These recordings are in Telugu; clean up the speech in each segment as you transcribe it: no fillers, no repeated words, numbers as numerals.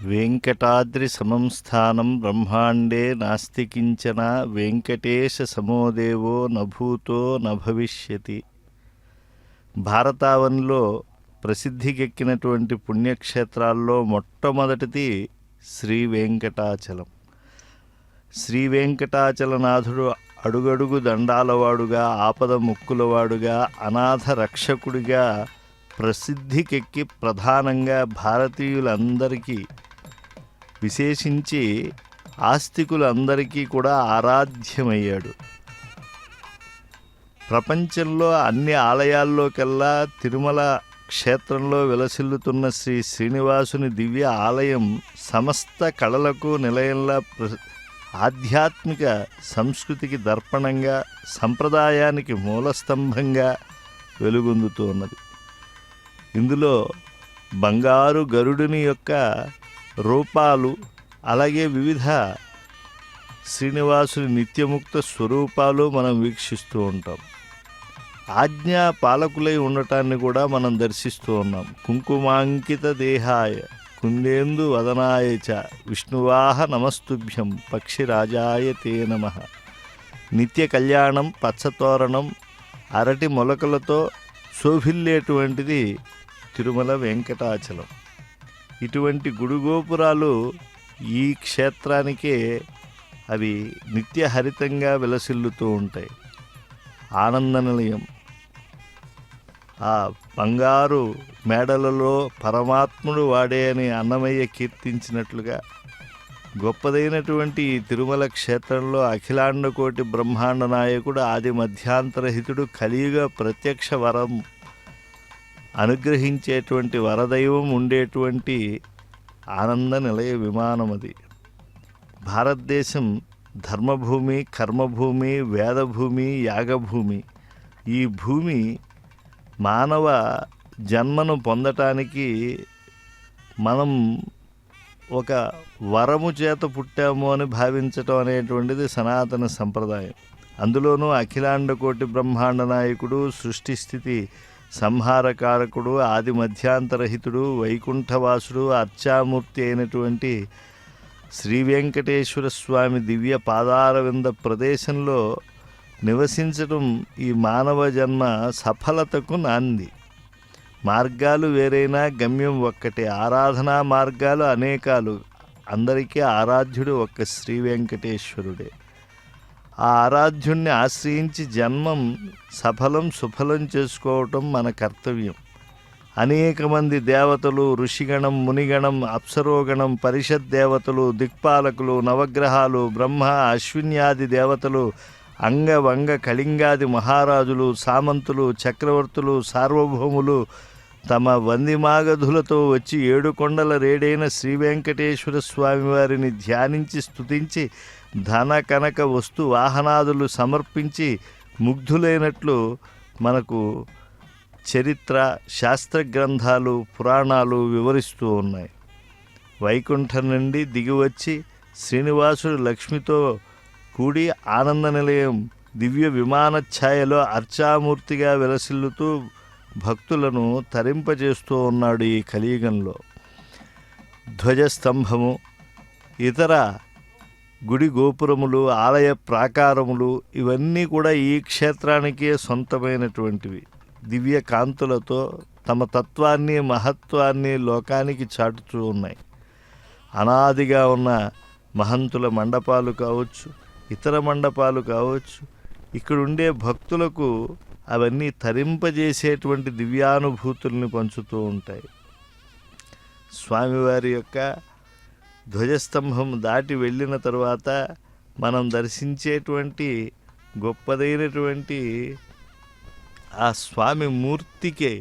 వెంకటాద్రి సమం స్థానం బ్రహ్మాండే నాస్తి కించన వెంకటేశ సమో దేవో నభూతో నభవిష్యతి. భారతావనిలో ప్రసిద్ధికెక్కినటువంటి పుణ్యక్షేత్రాల్లో మొట్టమొదటిది శ్రీ వెంకటాచలం. శ్రీ వెంకటాచలనాథుడు అడుగడుగు దండాలవాడుగా, ఆపద ముక్కులవాడుగా, అనాథ రక్షకుడిగా ప్రసిద్ధికెక్కి ప్రధానంగా భారతీయులందరికీ, విశేషించి ఆస్తికులందరికీ కూడా ఆరాధ్యమయ్యాడు. ప్రపంచంలో అన్ని ఆలయాల్లోకెల్లా తిరుమల క్షేత్రంలో విలసిల్లుతున్న శ్రీ శ్రీనివాసుని దివ్య ఆలయం సమస్త కళలకు నిలయంలా, ఆధ్యాత్మిక సంస్కృతికి దర్పణంగా, సంప్రదాయానికి మూలస్తంభంగా వెలుగొందుతూ ఉన్నది. ఇందులో బంగారు గరుడుని యొక్క రూపాలు, అలాగే వివిధ శ్రీనివాసుని నిత్యముక్త స్వరూపాలు మనం వీక్షిస్తూ ఉంటాం. ఆజ్ఞా పాలకులై ఉండటాన్ని కూడా మనం దర్శిస్తూ ఉన్నాం. కుంకుమాంకిత దేహాయ కుందేందు వదనాయ చ విష్ణువాహ నమస్తుభ్యం పక్షిరాజాయ తే నమః. నిత్య కళ్యాణం, పచ్చతోరణం, అరటి మొలకలతో శోభిల్లేటువంటిది తిరుమల వెంకటాచలం. ఇటువంటి గుడిగోపురాలు ఈ క్షేత్రానికే అవి నిత్యహరితంగా విలసిల్లుతూ ఉంటాయి. ఆనంద నిలయం, ఆ బంగారు మేడలలో పరమాత్ముడు వాడే అని అన్నమయ్య కీర్తించినట్లుగా గొప్పదైనటువంటి ఈ తిరుమల క్షేత్రంలో అఖిలాండకోటి బ్రహ్మాండ నాయకుడు, ఆది మధ్యాంతరహితుడు, కలియుగ ప్రత్యక్ష వరం అనుగ్రహించేటువంటి వరదైవం ఉండేటువంటి ఆనంద నిలయ విమానం అది. భారతదేశం ధర్మభూమి, కర్మభూమి, వేదభూమి, యాగభూమి. ఈ భూమి మానవ జన్మను పొందటానికి మనం ఒక వరము చేత పుట్టాము అని భావించటం అనేటువంటిది సనాతన సంప్రదాయం. అందులోనూ అఖిలాండకోటి బ్రహ్మాండ నాయకుడు, సృష్టి స్థితి సంహారకారకుడు, ఆది మధ్యాంతరహితుడు, వైకుంఠవాసుడు, అర్చామూర్తి అయినటువంటి శ్రీ వెంకటేశ్వర స్వామి దివ్య పాదారవింద ప్రదేశంలో నివసించడం ఈ మానవ జన్మ సఫలతకు నాంది. మార్గాలు వేరైనా గమ్యం ఒక్కటే, ఆరాధనా మార్గాలు అనేకాలు, అందరికీ ఆరాధ్యుడు ఒక్క శ్రీ వెంకటేశ్వరుడే. ఆ ఆరాధ్యుణ్ణి ఆశ్రయించి జన్మం సఫలం సుఫలం చేసుకోవటం మన కర్తవ్యం. అనేక మంది దేవతలు, ఋషిగణం, మునిగణం, అప్సరోగణం, పరిషత్ దేవతలు, దిక్పాలకులు, నవగ్రహాలు, బ్రహ్మ, అశ్విన్యాది దేవతలు, అంగవంగ కళింగాది మహారాజులు, సామంతులు, చక్రవర్తులు, సార్వభౌములు తమ వందిమాగధులతో వచ్చి ఏడుకొండల రేడైన శ్రీ వెంకటేశ్వర స్వామివారిని ధ్యానించి స్తుతించి ధన కనక వస్తు వాహనాదులు సమర్పించి ముగ్ధులైనట్లు మనకు చరిత్ర, శాస్త్ర గ్రంథాలు, పురాణాలు వివరిస్తూ ఉన్నాయి. వైకుంఠం నుండి దిగివచ్చి శ్రీనివాసుడు లక్ష్మితో కూడి ఆనంద నిలయం దివ్య విమాన ఛాయలో అర్చామూర్తిగా విలసిల్లుతూ భక్తులను తరింపజేస్తూ ఉన్నాడు ఈ కలియుగంలో. ధ్వజస్తంభము, ఇతర గుడి గోపురములు, ఆలయ ప్రాకారములు ఇవన్నీ కూడా ఈ క్షేత్రానికే సొంతమైనటువంటివి. దివ్య కాంతులతో తమ తత్వాన్ని, మహత్వాన్ని లోకానికి చాటుతూ ఉన్నాయి. అనాదిగా ఉన్న మహంతుల మండపాలు కావచ్చు, ఇతర మండపాలు కావచ్చు, ఇక్కడుండే భక్తులకు అవన్నీ తరింపజేసేటువంటి దివ్యానుభూతుల్ని పంచుతూ ఉంటాయి. స్వామివారి యొక్క ధ్వజస్తంభం దాటి వెళ్ళిన తరువాత మనం దర్శించేటువంటి గొప్పదైనటువంటి ఆ స్వామి మూర్తికే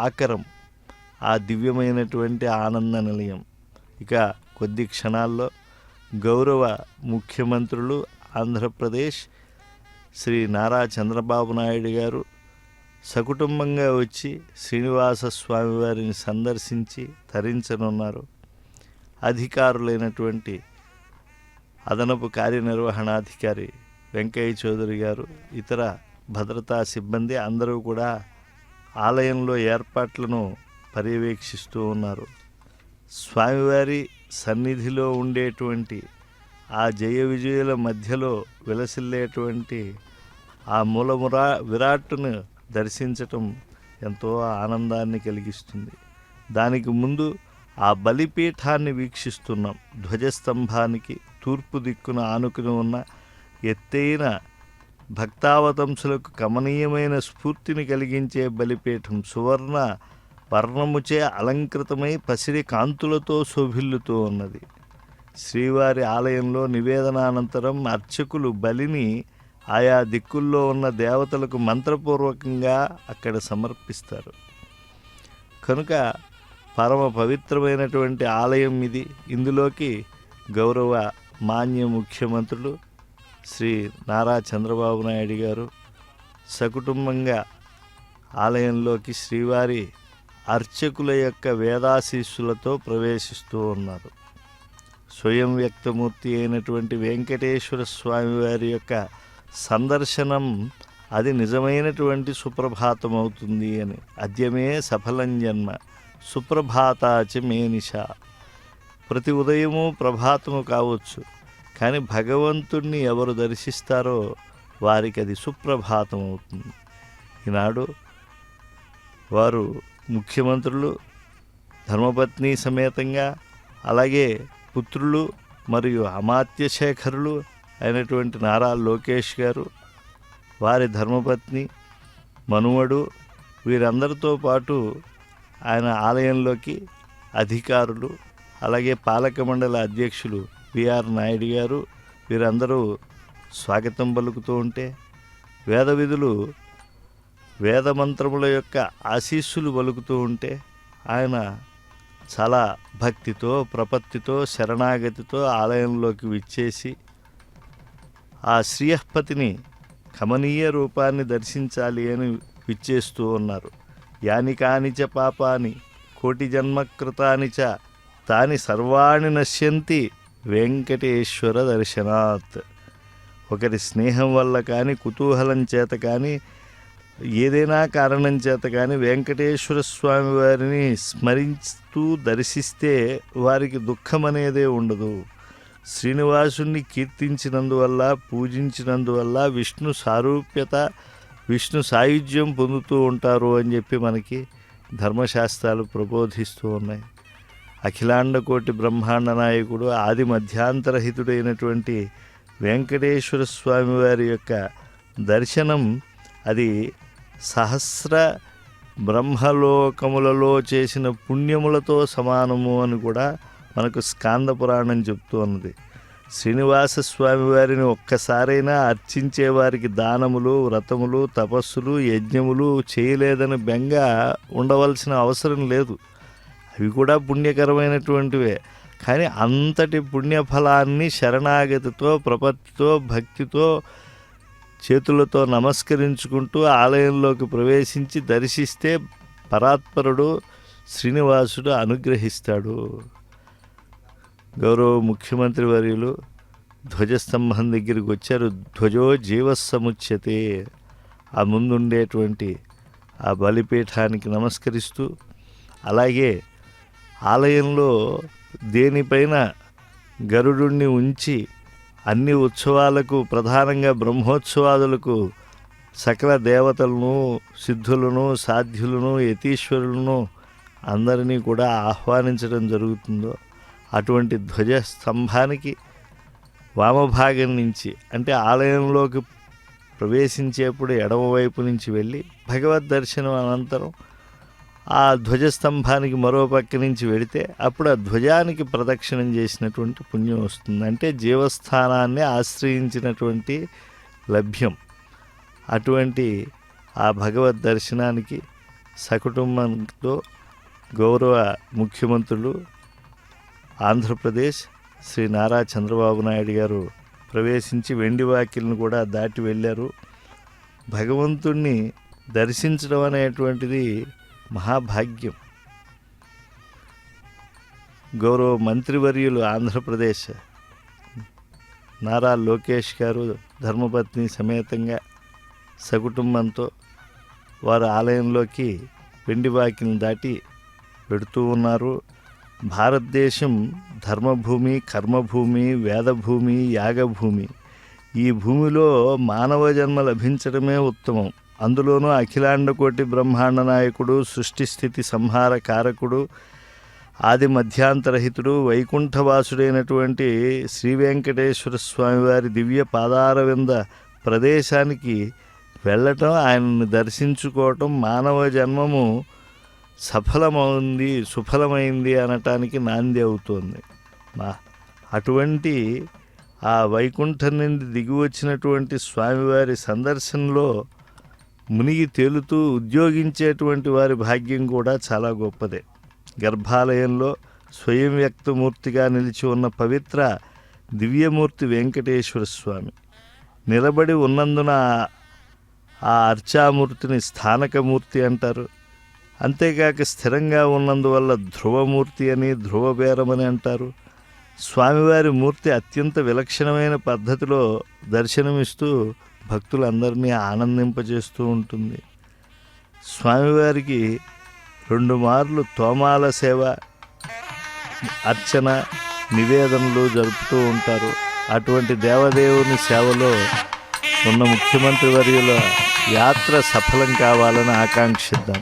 ఆకరం ఆ దివ్యమైనటువంటి ఆనంద నిలయం. ఇక కొద్ది క్షణాల్లో గౌరవ ముఖ్యమంత్రులు ఆంధ్రప్రదేశ్ శ్రీ నారా చంద్రబాబు నాయుడు గారు సకుటుంబంగా వచ్చి శ్రీనివాస స్వామివారిని సందర్శించి తరించనున్నారు. అధికారులైనటువంటి అదనపు కార్యనిర్వహణాధికారి వెంకయ్య చౌదరి గారు, ఇతర భద్రతా సిబ్బంది అందరూ కూడా ఆలయంలో ఏర్పాట్లను పర్యవేక్షిస్తూ ఉన్నారు. స్వామివారి సన్నిధిలో ఉండేటువంటి ఆ జయ విజయుల మధ్యలో విలసిల్లేటువంటి ఆ విరాట్టును దర్శించటం ఎంతో ఆనందాన్ని కలిగిస్తుంది. దానికి ముందు ఆ బలిపీఠాన్ని వీక్షిస్తున్నాం. ధ్వజస్తంభానికి తూర్పు దిక్కున ఆనుకుని ఉన్న ఎత్తైన భక్తావతంసులకు కమనీయమైన స్ఫూర్తిని కలిగించే బలిపీఠం సువర్ణ వర్ణముచే అలంకృతమై పసిడి కాంతులతో శోభిల్లుతూ ఉన్నది. శ్రీవారి ఆలయంలో నివేదనానంతరం అర్చకులు బలిని ఆయా దిక్కుల్లో ఉన్న దేవతలకు మంత్రపూర్వకంగా అక్కడ సమర్పిస్తారు. కనుక పరమ పవిత్రమైనటువంటి ఆలయం ఇది. ఇందులోకి గౌరవ మాన్య ముఖ్యమంత్రులు శ్రీ నారా చంద్రబాబు నాయుడు గారు సకుటుంబంగా ఆలయంలోకి శ్రీవారి అర్చకుల యొక్క వేదాశీస్సులతో ప్రవేశిస్తూ ఉన్నారు. స్వయం వ్యక్తమూర్తి అయినటువంటి వెంకటేశ్వర స్వామి వారి యొక్క సందర్శనం అది నిజమైనటువంటి సుప్రభాతం అవుతుంది అని. అద్యమే సఫలం జన్మ సుప్రభాతాచ మే నిశా. ప్రతి ఉదయము ప్రభాతము కావచ్చు, కానీ భగవంతుణ్ణి ఎవరు దర్శిస్తారో వారికి అది సుప్రభాతం అవుతుంది. ఈనాడు వారు ముఖ్యమంత్రులు ధర్మపత్ని సమేతంగా, అలాగే పుత్రులు మరియు అమాత్య శేఖరులు అయినటువంటి నారా లోకేష్ గారు, వారి ధర్మపత్ని మనుమడు, వీరందరితో పాటు ఆయన ఆలయంలోకి అధికారులు, అలాగే పాలక మండలి అధ్యక్షులు బిఆర్ నాయుడు గారు, వీరందరూ స్వాగతం పలుకుతూ ఉంటే వేద విధులు వేదమంత్రముల యొక్క ఆశీస్సులు పలుకుతూ ఉంటే ఆయన చాలా భక్తితో ప్రపత్తితో శరణాగతితో ఆలయంలోకి విచ్చేసి ఆ శ్రీయఃపతిని కమనీయ రూపాన్ని దర్శించాలి అని విచ్చేస్తూ ఉన్నారు. యాని కానిచ పాపాని కోటి జన్మకృతాని చ తాని సర్వాణి నశ్యంతి వెంకటేశ్వర దర్శనాత్. ఒకరి స్నేహం వల్ల కానీ, కుతూహలం చేత కానీ, ఏదైనా కారణం చేత కానీ వెంకటేశ్వర స్వామి వారిని స్మరిస్తూ దర్శిస్తే వారికి దుఃఖం అనేదే ఉండదు. శ్రీనివాసుని కీర్తించినందువల్ల, పూజించినందువల్ల విష్ణు సారూప్యత, విష్ణు సాయుధ్యం పొందుతూ ఉంటారు అని చెప్పి మనకి ధర్మశాస్త్రాలు ప్రబోధిస్తూ ఉన్నాయి. అఖిలాండ కోటి బ్రహ్మాండ నాయకుడు ఆది మధ్యాంతరహితుడైనటువంటి వెంకటేశ్వర స్వామి వారి యొక్క దర్శనం అది సహస్ర బ్రహ్మలోకములలో చేసిన పుణ్యములతో సమానము అని కూడా మనకు స్కాంద పురాణం చెప్తూ ఉన్నది. శ్రీనివాస స్వామి వారిని ఒక్కసారైనా అర్చించే వారికి దానములు, వ్రతములు, తపస్సులు, యజ్ఞములు చేయలేదని బెంగ ఉండవలసిన అవసరం లేదు. అవి కూడా పుణ్యకరమైనటువంటివే. కానీ అంతటి పుణ్యఫలాన్ని శరణాగతితో, ప్రపత్తితో, భక్తితో, చేతులతో నమస్కరించుకుంటూ ఆలయంలోకి ప్రవేశించి దర్శిస్తే పరాత్పరుడు శ్రీనివాసుడు అనుగ్రహిస్తాడు. గౌరవ ముఖ్యమంత్రి వర్యులు ధ్వజస్తంభం దగ్గరికి వచ్చారు. ధ్వజో జీవస్సముచ్యతే. ఆ ముందుండేటువంటి ఆ బలిపీఠానికి నమస్కరిస్తూ, అలాగే ఆలయంలో దేనిపైన గరుడుణ్ణి ఉంచి అన్ని ఉత్సవాలకు, ప్రధానంగా బ్రహ్మోత్సవాదులకు సకల దేవతలను, సిద్ధులను, సాధ్యులను, యతీశ్వరులను అందరినీ కూడా ఆహ్వానించడం జరుగుతుందో అటువంటి ధ్వజ స్తంభానికి వామభాగం నుంచి, అంటే ఆలయంలోకి ప్రవేశించేప్పుడు ఎడమవైపు నుంచి వెళ్ళి భగవద్ దర్శనం అనంతరం ఆ ధ్వజస్తంభానికి మరో పక్క నుంచి వెడితే అప్పుడు ఆ ధ్వజానికి ప్రదక్షిణం చేసినటువంటి పుణ్యం వస్తుంది. అంటే జీవస్థానాన్ని ఆశ్రయించినటువంటి లభ్యం. అటువంటి ఆ భగవద్ దర్శనానికి సకుటుంబంతో గౌరవ ముఖ్యమంత్రులు ఆంధ్రప్రదేశ్ శ్రీ నారా చంద్రబాబు నాయుడు గారు ప్రవేశించి వెండి వాకిల్ని కూడా దాటి వెళ్ళారు. భగవంతుణ్ణి దర్శించడం అనేటువంటిది మహాభాగ్యం. గౌరవ మంత్రివర్యులు ఆంధ్రప్రదేశ్ నారా లోకేష్ గారు ధర్మపత్ని సమేతంగా సకుటుంబంతో వారు ఆలయంలోకి వెండి వాకిల్ని దాటి పెడుతూ ఉన్నారు. భారతదేశం ధర్మభూమి, కర్మభూమి, వేదభూమి, యాగభూమి. ఈ భూమిలో మానవ జన్మ లభించడమే ఉత్తమం. అందులోనూ అఖిలాండకోటి బ్రహ్మాండ నాయకుడు, సృష్టి స్థితి సంహార కారకుడు, ఆది మధ్యాంతరహితుడు, వైకుంఠవాసుడైనటువంటి శ్రీ వెంకటేశ్వర స్వామివారి దివ్య పాదారవింద ప్రదేశానికి వెళ్ళటం, ఆయనను దర్శించుకోవటం మానవ జన్మము సుఫలమైంది అనటానికి నాంది అవుతోంది. అటువంటి ఆ వైకుంఠం నుండి దిగి వచ్చినటువంటి స్వామివారి సందర్శనలో మునిగి తేలుతూ ఉద్యోగించేటువంటి వారి భాగ్యం కూడా చాలా గొప్పదే. గర్భాలయంలో స్వయం వ్యక్తమూర్తిగా నిలిచి ఉన్న పవిత్ర దివ్యమూర్తి వెంకటేశ్వర స్వామి నిలబడి ఉన్నందున ఆ అర్చామూర్తిని స్థానకమూర్తి అంటారు. అంతేకాక స్థిరంగా ఉన్నందువల్ల ధ్రువమూర్తి అని, ధ్రువబేరమని అంటారు. స్వామివారి మూర్తి అత్యంత విలక్షణమైన పద్ధతిలో దర్శనమిస్తూ భక్తులందరినీ ఆనందింపజేస్తూ ఉంటుంది. స్వామివారికి 2 మార్లు తోమాల సేవ, అర్చన, నివేదనలు జరుపుతూ ఉంటారు. అటువంటి దేవదేవుని సేవలో ఉన్న ముఖ్యమంత్రి వర్యుల యాత్ర సఫలం కావాలని ఆకాంక్షిద్దాం.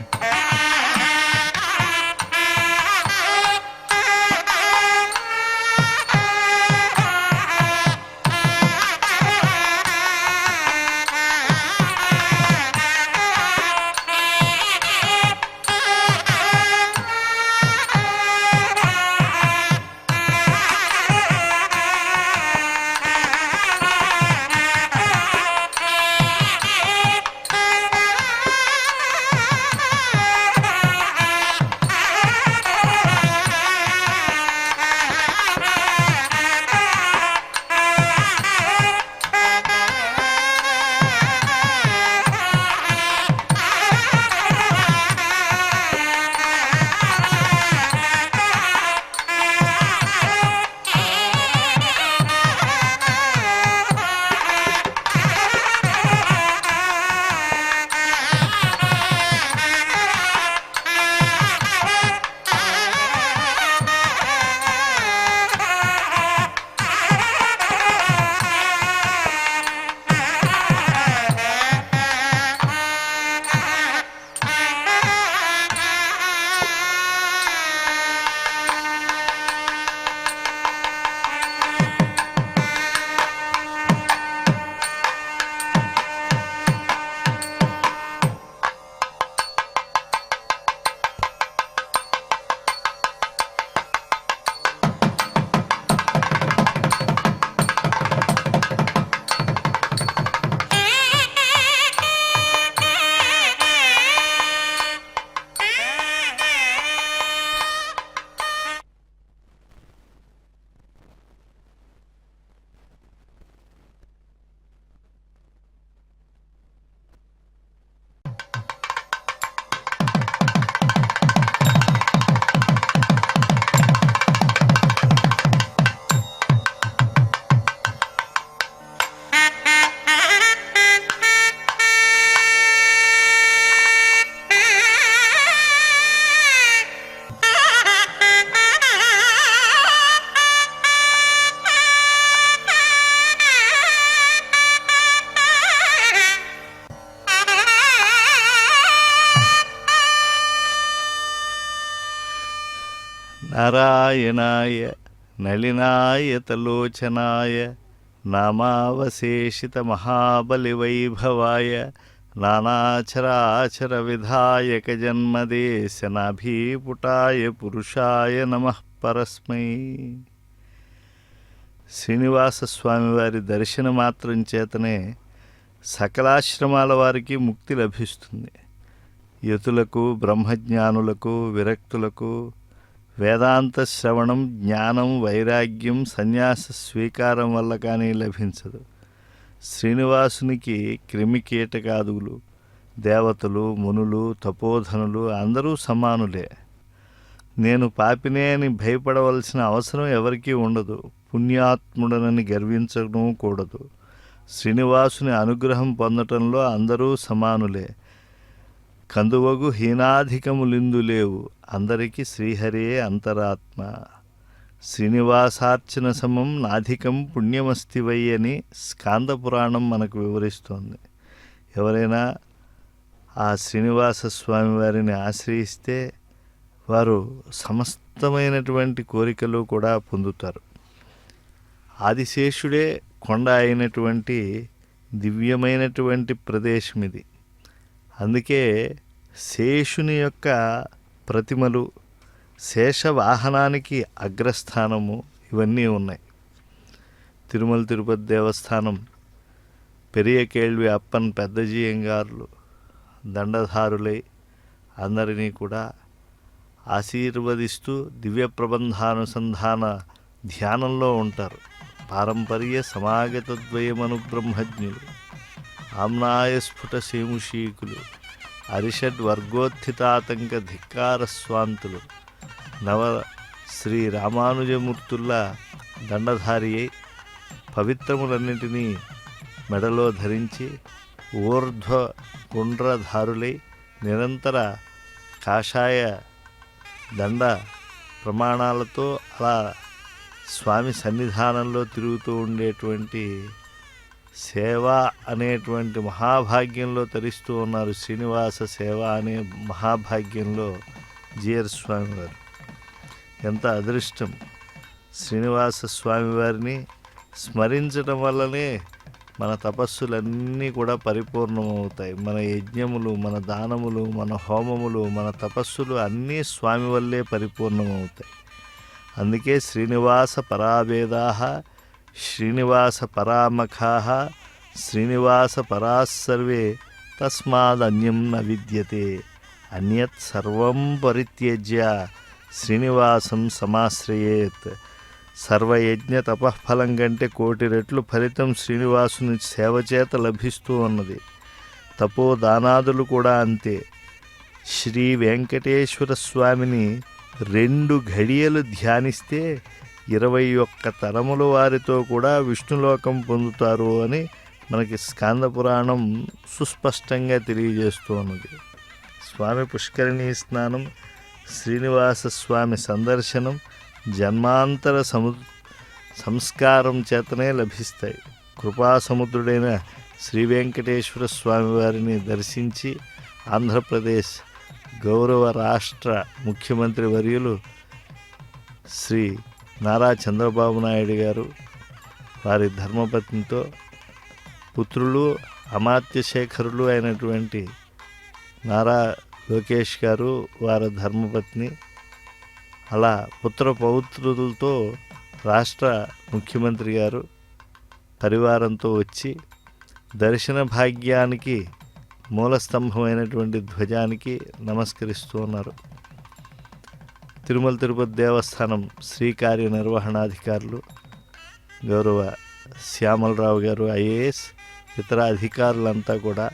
నారాయణాయ నళినాయతలోచనాయ నామావశేషిత మహాబలివైభవాయ నానాచరాచర విధాయక జన్మదేశనాభీపుటాయ పురుషాయ నమః పరస్మై. శ్రీనివాస స్వామివారి దర్శన మాత్రం చేతనే సకలాశ్రమాల వారికి ముక్తి లభిస్తుంది. యతులకు, బ్రహ్మజ్ఞానులకు, విరక్తులకు వేదాంత శ్రవణం, జ్ఞానం, వైరాగ్యం, సన్యాస స్వీకారం వల్ల కానీ లభించదు. శ్రీనివాసునికి క్రిమికీటకాదులు, దేవతలు, మునులు, తపోధనులు అందరూ సమానులే. నేను పాపినే అని భయపడవలసిన అవసరం ఎవరికీ ఉండదు. పుణ్యాత్ముడనని గర్వించడం కూడదు. శ్రీనివాసుని అనుగ్రహం పొందటంలో అందరూ సమానులే. కందువగు హీనాధికములిందు లేవు అందరికీ శ్రీహరే అంతరాత్మ. శ్రీనివాసార్చన సమం నాధికం పుణ్యమస్తివై అని స్కాంద పురాణం మనకు వివరిస్తోంది. ఎవరైనా ఆ శ్రీనివాస స్వామి వారిని ఆశ్రయిస్తే వారు సమస్తమైనటువంటి కోరికలు కూడా పొందుతారు. ఆదిశేషుడే కొండ అయినటువంటి దివ్యమైనటువంటి ప్రదేశం ఇది. అందుకే శేషుని యొక్క ప్రతిమలు, శేష వాహనానికి అగ్రస్థానము ఇవన్నీ ఉన్నాయి. తిరుమల తిరుపతి దేవస్థానం పెరియ కేళ్వి అప్పన్ పెద్దజీయంగారులు దండధారులై అందరినీ కూడా ఆశీర్వదిస్తూ దివ్య ప్రబంధానుసంధాన ధ్యానంలో ఉంటారు. పారంపర్య సమాగతద్వయమను బ్రహ్మజ్ఞులు, ఆమ్నాయ స్ఫుట శేముషీకులు, అరిషడ్ వర్గోత్థితాతంక ధిక్కార స్వాంతులు, నవ శ్రీ రామానుజమూర్తుల్లా దండధారి అయి పవిత్రములన్నింటినీ మెడలో ధరించి ఊర్ధ్వ గుండ్రధారులై నిరంతర కాషాయ దండ ప్రమాణాలతో అలా స్వామి సన్నిధానంలో తిరుగుతూ ఉండేటువంటి సేవ అనేటువంటి మహాభాగ్యంలో తరిస్తూ ఉన్నారు. శ్రీనివాస సేవ అనే మహాభాగ్యంలో జిఆర్ స్వామి వారు. ఎంత అదృష్టం! శ్రీనివాస స్వామి వారిని స్మరించడం వల్లనే మన తపస్సులన్నీ కూడా పరిపూర్ణమవుతాయి. మన యజ్ఞములు, మన దానములు, మన హోమములు, మన తపస్సులు అన్నీ స్వామి వల్లే పరిపూర్ణమవుతాయి. అందుకే శ్రీనివాస పరావేదాః, శ్రీనివాస పరామఖాః, శ్రీనివాస పరాస్సర్వే తస్మాదన్యం న విద్యతే, అన్యత్ సర్వం పరిత్యజ్య శ్రీనివాసం సమాశ్రయేత్. సర్వయజ్ఞ తపఃఫలం కంటే 1,000,000 రెట్లు ఫలితం శ్రీనివాసుని సేవ చేత లభిస్తూ ఉన్నది. తపోదానాదులు కూడా అంతే. శ్రీ వెంకటేశ్వర స్వామిని 2 ఘడియలు ధ్యానిస్తే 21 తరముల వారితో కూడా విష్ణులోకం పొందుతారు అని మనకి స్కాంద పురాణం సుస్పష్టంగా తెలియజేస్తూ ఉన్నది. స్వామి పుష్కరిణీ స్నానం, శ్రీనివాస స్వామి సందర్శనం జన్మాంతర సంస్కారం చేతనే లభిస్తాయి. కృపాసముద్రుడైన శ్రీ వెంకటేశ్వర స్వామి వారిని దర్శించి ఆంధ్రప్రదేశ్ గౌరవ రాష్ట్ర ముఖ్యమంత్రి వర్యులు శ్రీ నారా చంద్రబాబు నాయుడు గారు వారి ధర్మపత్నితో పుత్రులు అమాత్యశేఖరులు అయినటువంటి నారా లోకేష్ గారు వారి ధర్మపత్ని, అలా పుత్ర పౌత్రులతో రాష్ట్ర ముఖ్యమంత్రి గారు పరివారంతో వచ్చి దర్శన భాగ్యానికి మూలస్తంభమైనటువంటి ధ్వజానికి నమస్కరిస్తూ ఉన్నారు. తిరుమల తిరుపతి దేవస్థానం శ్రీకార్య నిర్వహణాధికారులు గౌరవ శ్యామలరావు గారు ఐఏఎస్, ఇతర అధికారులంతా కూడా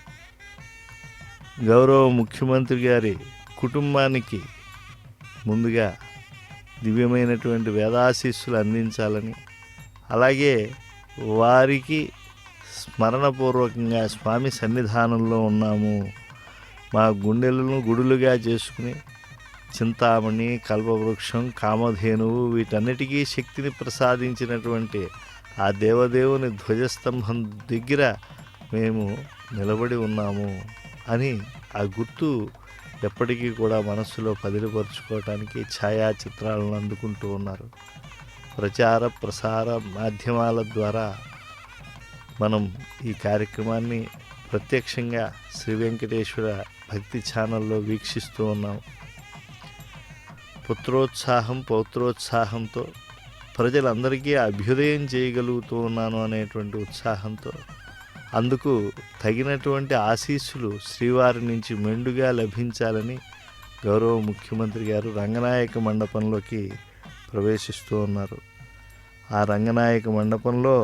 గౌరవ ముఖ్యమంత్రి గారి కుటుంబానికి ముందుగా దివ్యమైనటువంటి వేదాశీస్సులు అందించాలని, అలాగే వారికి స్మరణపూర్వకంగా స్వామి సన్నిధానంలో ఉన్నాము, మా గుండెలను గుడులుగా చేసుకుని చింతామణి, కల్పవృక్షం, కామధేనువు వీటన్నిటికీ శక్తిని ప్రసాదించినటువంటి ఆ దేవదేవుని ధ్వజస్తంభం దగ్గర మేము నిలబడి ఉన్నాము అని ఆ గుర్తు ఎప్పటికీ కూడా మనస్సులో పదిలపరుచుకోవటానికి ఛాయాచిత్రాలను అందుకుంటూ ఉన్నారు. ప్రచార ప్రసార మాధ్యమాల ద్వారా మనం ఈ కార్యక్రమాన్ని ప్రత్యక్షంగా శ్రీ వెంకటేశ్వర భక్తి ఛానల్లో వీక్షిస్తూ ఉన్నాం. పుత్రోత్సాహం పౌత్రోత్సాహంతో ప్రజలందరికీ అభ్యుదయం చేయగలుగుతూ ఉన్నాను అనేటువంటి ఉత్సాహంతో, అందుకు తగినటువంటి ఆశీస్సులు శ్రీవారి నుంచి మెండుగా లభించాలని గౌరవ ముఖ్యమంత్రి గారు రంగనాయక మండపంలోకి ప్రవేశిస్తూ ఉన్నారు. ఆ రంగనాయక మండపంలో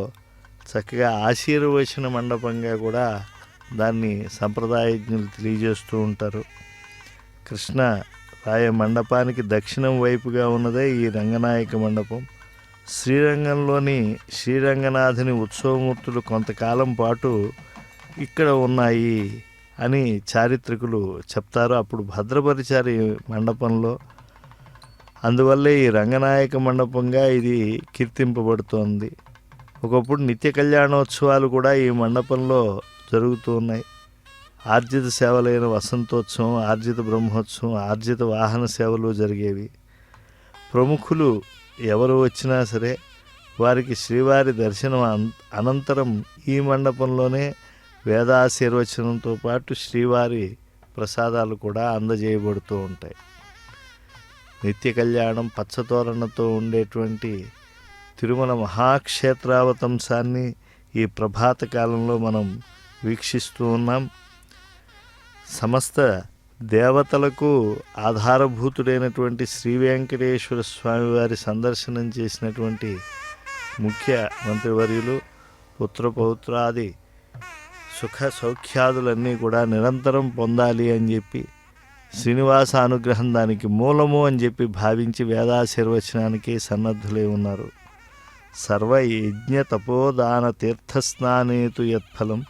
చక్కగా ఆశీర్వచన మండపంగా కూడా దాన్ని సంప్రదాయజ్ఞులు తెలియజేస్తూ ఉంటారు. కృష్ణ రాయ మండపానికి దక్షిణం వైపుగా ఉన్నదే ఈ రంగనాయక మండపం. శ్రీరంగంలోని శ్రీరంగనాథుని ఉత్సవమూర్తులు కొంతకాలం పాటు ఇక్కడ ఉన్నాయి అని చారిత్రకులు చెప్తారు. అప్పుడు భద్రపరిచారు ఈ మండపంలో. అందువల్లే ఈ రంగనాయక మండపంగా ఇది కీర్తింపబడుతోంది. ఒకప్పుడు నిత్య కళ్యాణోత్సవాలు కూడా ఈ మండపంలో జరుగుతూ ఉన్నాయి. ఆర్జిత సేవలైన వసంతోత్సవం, ఆర్జిత బ్రహ్మోత్సవం, ఆర్జిత వాహన సేవలు జరిగేవి. ప్రముఖులు ఎవరు వచ్చినా సరే వారికి శ్రీవారి దర్శనం అనంతరం ఈ మండపంలోనే వేదాశీర్వచనంతో పాటు శ్రీవారి ప్రసాదాలు కూడా అందజేయబడుతూ ఉంటాయి. నిత్య కళ్యాణం పచ్చతోరణతో ఉండేటువంటి తిరుమల మహాక్షేత్రావతంసాన్ని ఈ ప్రభాత కాలంలో మనం వీక్షిస్తూ ఉన్నాం. సమస్త దేవతలకు ఆధారభూతుడైనటువంటి శ్రీ వెంకటేశ్వర స్వామివారి సందర్శనం చేసినటువంటి ముఖ్య మంత్రివర్యులు పుత్రపౌత్రాది సుఖ సౌఖ్యాదులన్నీ కూడా నిరంతరం పొందాలి అని చెప్పి శ్రీనివాస అనుగ్రహం దానికి మూలము అని చెప్పి భావించి వేదాశీర్వచనానికి సన్నద్ధులై ఉన్నారు. సర్వయజ్ఞ తపోదాన తీర్థస్నానేతు యత్ఫలం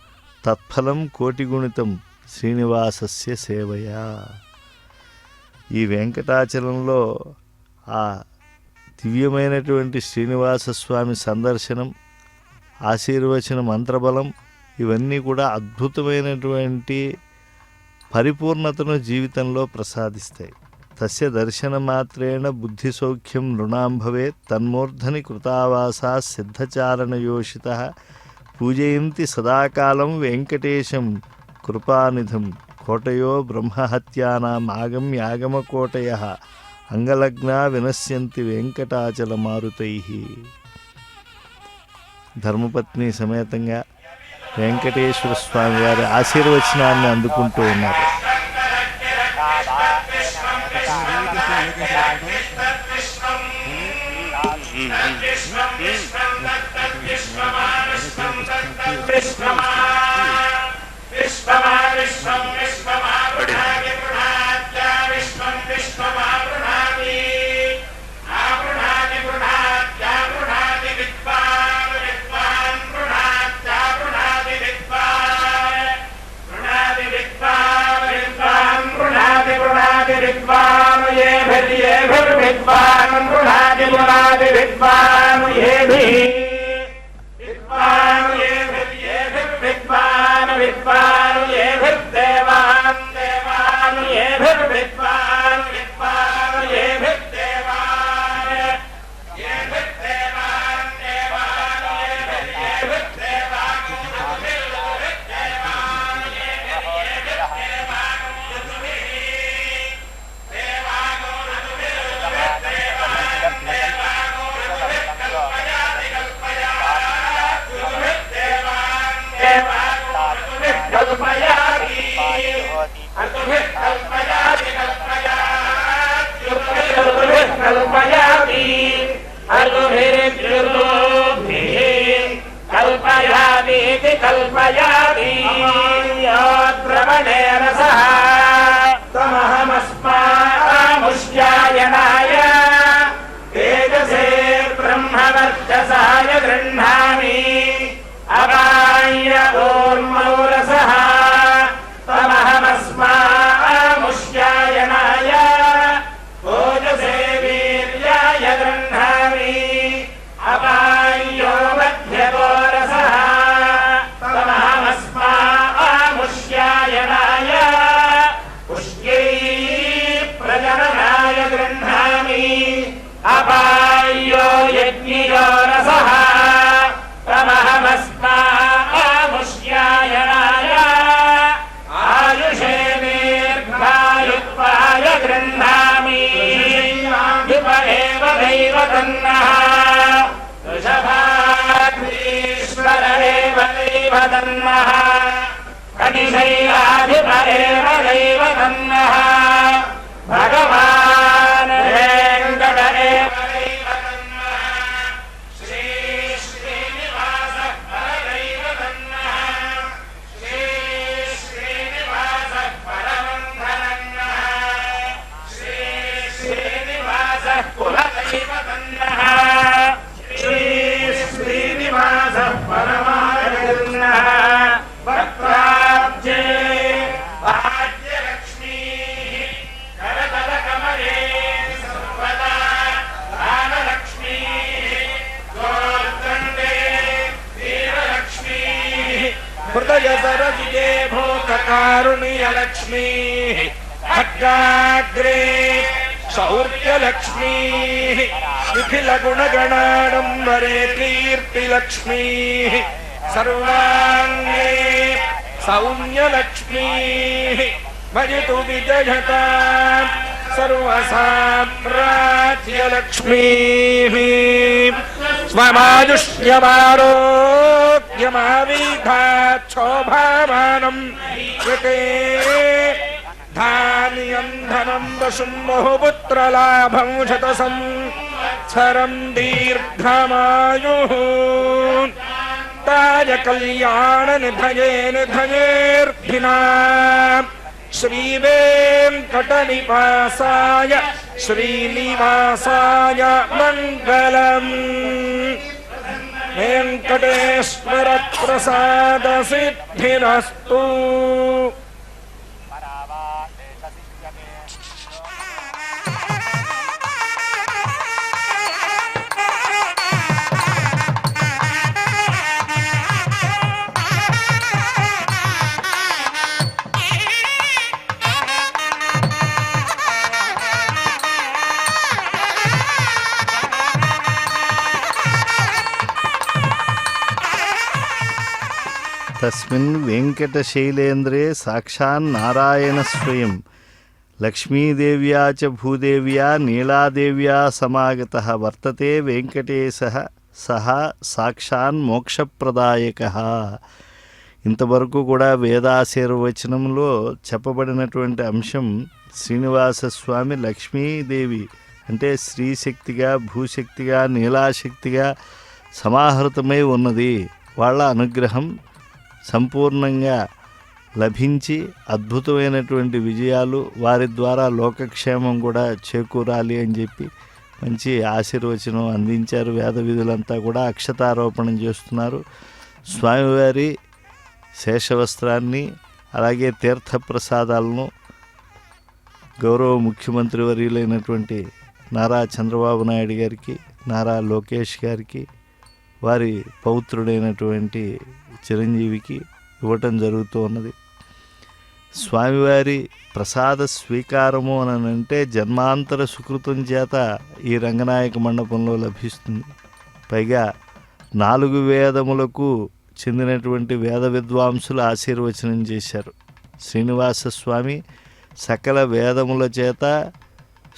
తత్ఫలం కోటిగుణితం శ్రీనివాసస్య సేవయా. ఈ వెంకటాచలంలో ఆ దివ్యమైనటువంటి శ్రీనివాస స్వామి సందర్శనం, ఆశీర్వచన మంత్రబలం ఇవన్నీ కూడా అద్భుతమైనటువంటి పరిపూర్ణతను జీవితంలో ప్రసాదిస్తాయి. తస్య దర్శన మాత్రేణ బుద్ధి సౌఖ్యం నృణాం భవేత్ తన్మూర్ధని కృతావాసా సిద్ధచారణయోషిత పూజయంతి సదాకాలం వెంకటేశం కృపానిధం కోటయో బ్రహ్మహత్యానాం ఆగమ్యాగమకోటయః అంగలగ్నా వినశ్యంతి వెంకటాచల మారుతై. ధర్మపత్ని సమేతంగా వెంకటేశ్వర స్వామి వారి ఆశీర్వచనాన్ని అందుకుంటూ ఉన్నారు. భగవాన్ लक्ष्मीः खड्गाग्रे शौर्यलक्ष्मीः निखिलगुणगणाडम्बरे कीर्तिलक्ष्मीः सर्वाङ्गे सौम्यलक्ष्मीः भजतु विजयता सर्वसाम्राज्यलक्ष्मीः स्वमाजुष्यमारोग्यमावीघाच्छोभामानम् कृते धान्यम् धनम् वशुम् बहुपुत्रलाभम् शतसंवत्सरम् दीर्घमायुः ताय कल्याणनिधये निधयेऽर्थिना श्रीवेङ्कटनिवासाय श्रीनिवासाय मङ्गलम् वेङ्कटेश्वर प्रसाद सिद्धिरस्तु। తస్మిన్ వెంకటశైలేంద్రే సాక్షాన్నారాయణ స్వయం లక్ష్మీదేవ్యా చ భూదేవ్యా నీలాదేవ్యా సమాగతః వర్తతే వెంకటేశః సహ సాక్షాన్ మోక్షప్రదాయకః. ఇంతవరకు కూడా వేదాశీర్వచనంలో చెప్పబడినటువంటి అంశం శ్రీనివాసస్వామి లక్ష్మీదేవి అంటే స్త్రీశక్తిగా భూశక్తిగా నీలాశక్తిగా సమాహృతమై ఉన్నది. వాళ్ళ అనుగ్రహం సంపూర్ణంగా లభించి అద్భుతమైనటువంటి విజయాలు వారి ద్వారా లోకక్షేమం కూడా చేకూరాలి అని చెప్పి మంచి ఆశీర్వచనం అందించారు. వేద విధులంతా కూడా అక్షతారోపణం చేస్తున్నారు. స్వామివారి శేషవస్త్రాన్ని అలాగే తీర్థప్రసాదాలను గౌరవ ముఖ్యమంత్రి వర్యులైనటువంటి నారా చంద్రబాబు నాయుడు గారికి, నారా లోకేష్ గారికి, వారి పౌత్రుడైనటువంటి చిరంజీవికి ఇవ్వటం జరుగుతూ ఉన్నది. స్వామివారి ప్రసాద స్వీకారము అని అంటే జన్మాంతర సుకృతం చేత ఈ రంగనాయక మండపంలో లభిస్తుంది. పైగా 4 వేదములకు చెందినటువంటి వేద విద్వాంసులు ఆశీర్వచనం చేశారు. శ్రీనివాసస్వామి సకల వేదముల చేత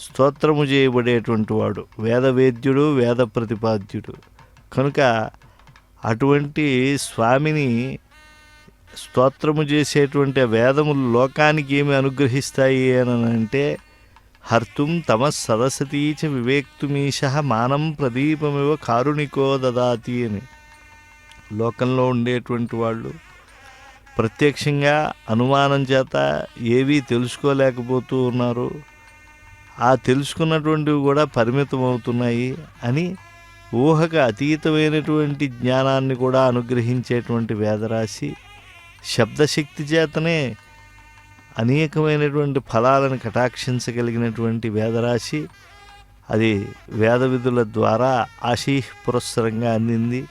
స్తోత్రము చేయబడేటువంటి వాడు, వేదవేద్యుడు, వేద ప్రతిపాద్యుడు. కనుక అటువంటి స్వామిని స్తోత్రము చేసేటువంటి వేదములు లోకానికి ఏమి అనుగ్రహిస్తాయి అని అంటే హర్తుం తమ సరస్వతీచ వివేక్తుమీశ మానం ప్రదీపమివ కారుణికో దదాతి అని. లోకంలో ఉండేటువంటి వాళ్ళు ప్రత్యక్షంగా అనుమానం చేత ఏవీ తెలుసుకోలేకపోతూ ఉన్నారు. ఆ తెలుసుకున్నటువంటివి కూడా పరిమితం అవుతున్నాయి అని ఊహకు అతీతమైనటువంటి జ్ఞానాన్ని కూడా అనుగ్రహించేటువంటి వేదరాశి, శబ్దశక్తి చేతనే అనేకమైనటువంటి ఫలాలను కటాక్షించగలిగినటువంటి వేదరాశి. అది వేద విధుల ద్వారా ఆశీపురస్సరంగా అందింది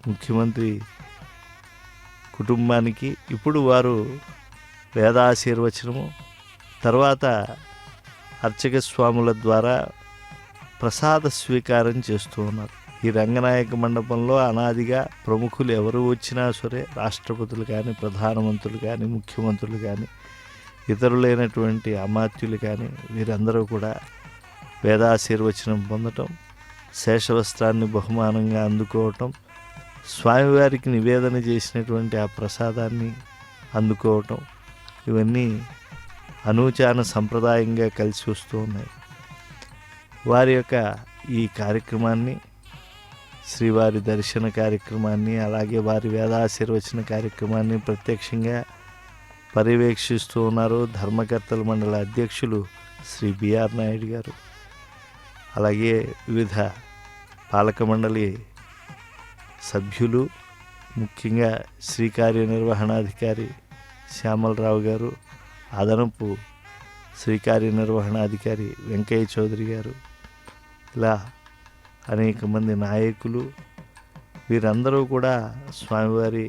ముఖ్యమంత్రి కుటుంబానికి. ఇప్పుడు వారు వేదాశీర్వచనము తర్వాత అర్చక స్వాముల ద్వారా ప్రసాద స్వీకారం చేస్తూ ఉన్నారు. ఈ రంగనాయక మండపంలో అనాదిగా ప్రముఖులు ఎవరు వచ్చినా సరే, రాష్ట్రపతులు కానీ, ప్రధానమంత్రులు కానీ, ముఖ్యమంత్రులు కానీ, ఇతరులైనటువంటి అమాత్యులు కానీ, వీరందరూ కూడా వేదాశీర్వచనం పొందటం, శేషవస్త్రాన్ని బహుమానంగా అందుకోవటం, స్వామివారికి నివేదన చేసినటువంటి ఆ ప్రసాదాన్ని అందుకోవటం, ఇవన్నీ అనూచాన సంప్రదాయంగా కలిసి వస్తూ ఉన్నాయి. వారి యొక్క ఈ కార్యక్రమాన్ని, శ్రీవారి దర్శన కార్యక్రమాన్ని, అలాగే వారి వేదాశీర్వచన కార్యక్రమాన్ని ప్రత్యక్షంగా పర్యవేక్షిస్తూ ఉన్నారు ధర్మకర్తల మండల అధ్యక్షులు శ్రీ బిఆర్ నాయుడు గారు. అలాగే వివిధ పాలక మండలి సభ్యులు, ముఖ్యంగా శ్రీ కార్యనిర్వహణాధికారి శ్యామలరావు గారు, అదనపు శ్రీ కార్యనిర్వహణాధికారి వెంకయ్య చౌదరి గారు, ఇలా అనేక మంది నాయకులు, వీరందరూ కూడా స్వామివారి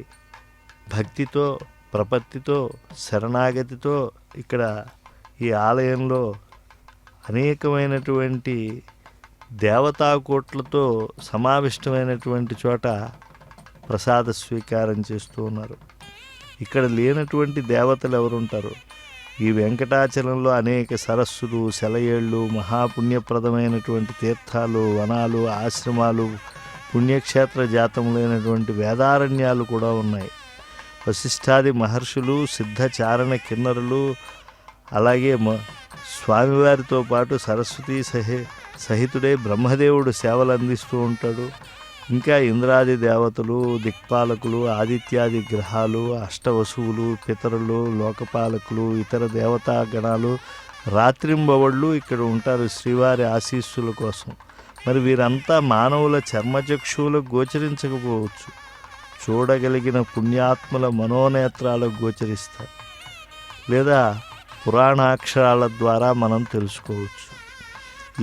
భక్తితో ప్రపత్తితో శరణాగతితో ఇక్కడ ఈ ఆలయంలో అనేకమైనటువంటి దేవతాకోట్లతో సమావిష్టమైనటువంటి చోట ప్రసాద స్వీకారం చేస్తూ ఉన్నారు. ఇక్కడ లేనటువంటి దేవతలు ఎవరుంటారు? ఈ వెంకటాచలంలో అనేక సరస్సులు, సెలయేళ్ళు, మహాపుణ్యప్రదమైనటువంటి తీర్థాలు, వనాలు, ఆశ్రమాలు, పుణ్యక్షేత్ర జాతములైనటువంటి వేదారణ్యాలు కూడా ఉన్నాయి. వశిష్ఠాది మహర్షులు, సిద్ధచారణ కిన్నరులు, అలాగే స్వామివారితో పాటు సరస్వతీ సహితుడే బ్రహ్మదేవుడు సేవలు అందిస్తూ ఉంటాడు. ఇంకా ఇంద్రాది దేవతలు, దిక్పాలకులు, ఆదిత్యాది గ్రహాలు, అష్టవసువులు, పితరులు, లోకపాలకులు, ఇతర దేవతాగణాలు రాత్రింబవళ్ళు ఇక్కడ ఉంటారు శ్రీవారి ఆశీస్సుల కోసం. మరి వీరంతా మానవుల చర్మచక్షువులకు గోచరించకపోవచ్చు, చూడగలిగిన పుణ్యాత్మల మనోనేత్రాలకు గోచరిస్తారు, లేదా పురాణాక్షరాల ద్వారా మనం తెలుసుకోవచ్చు.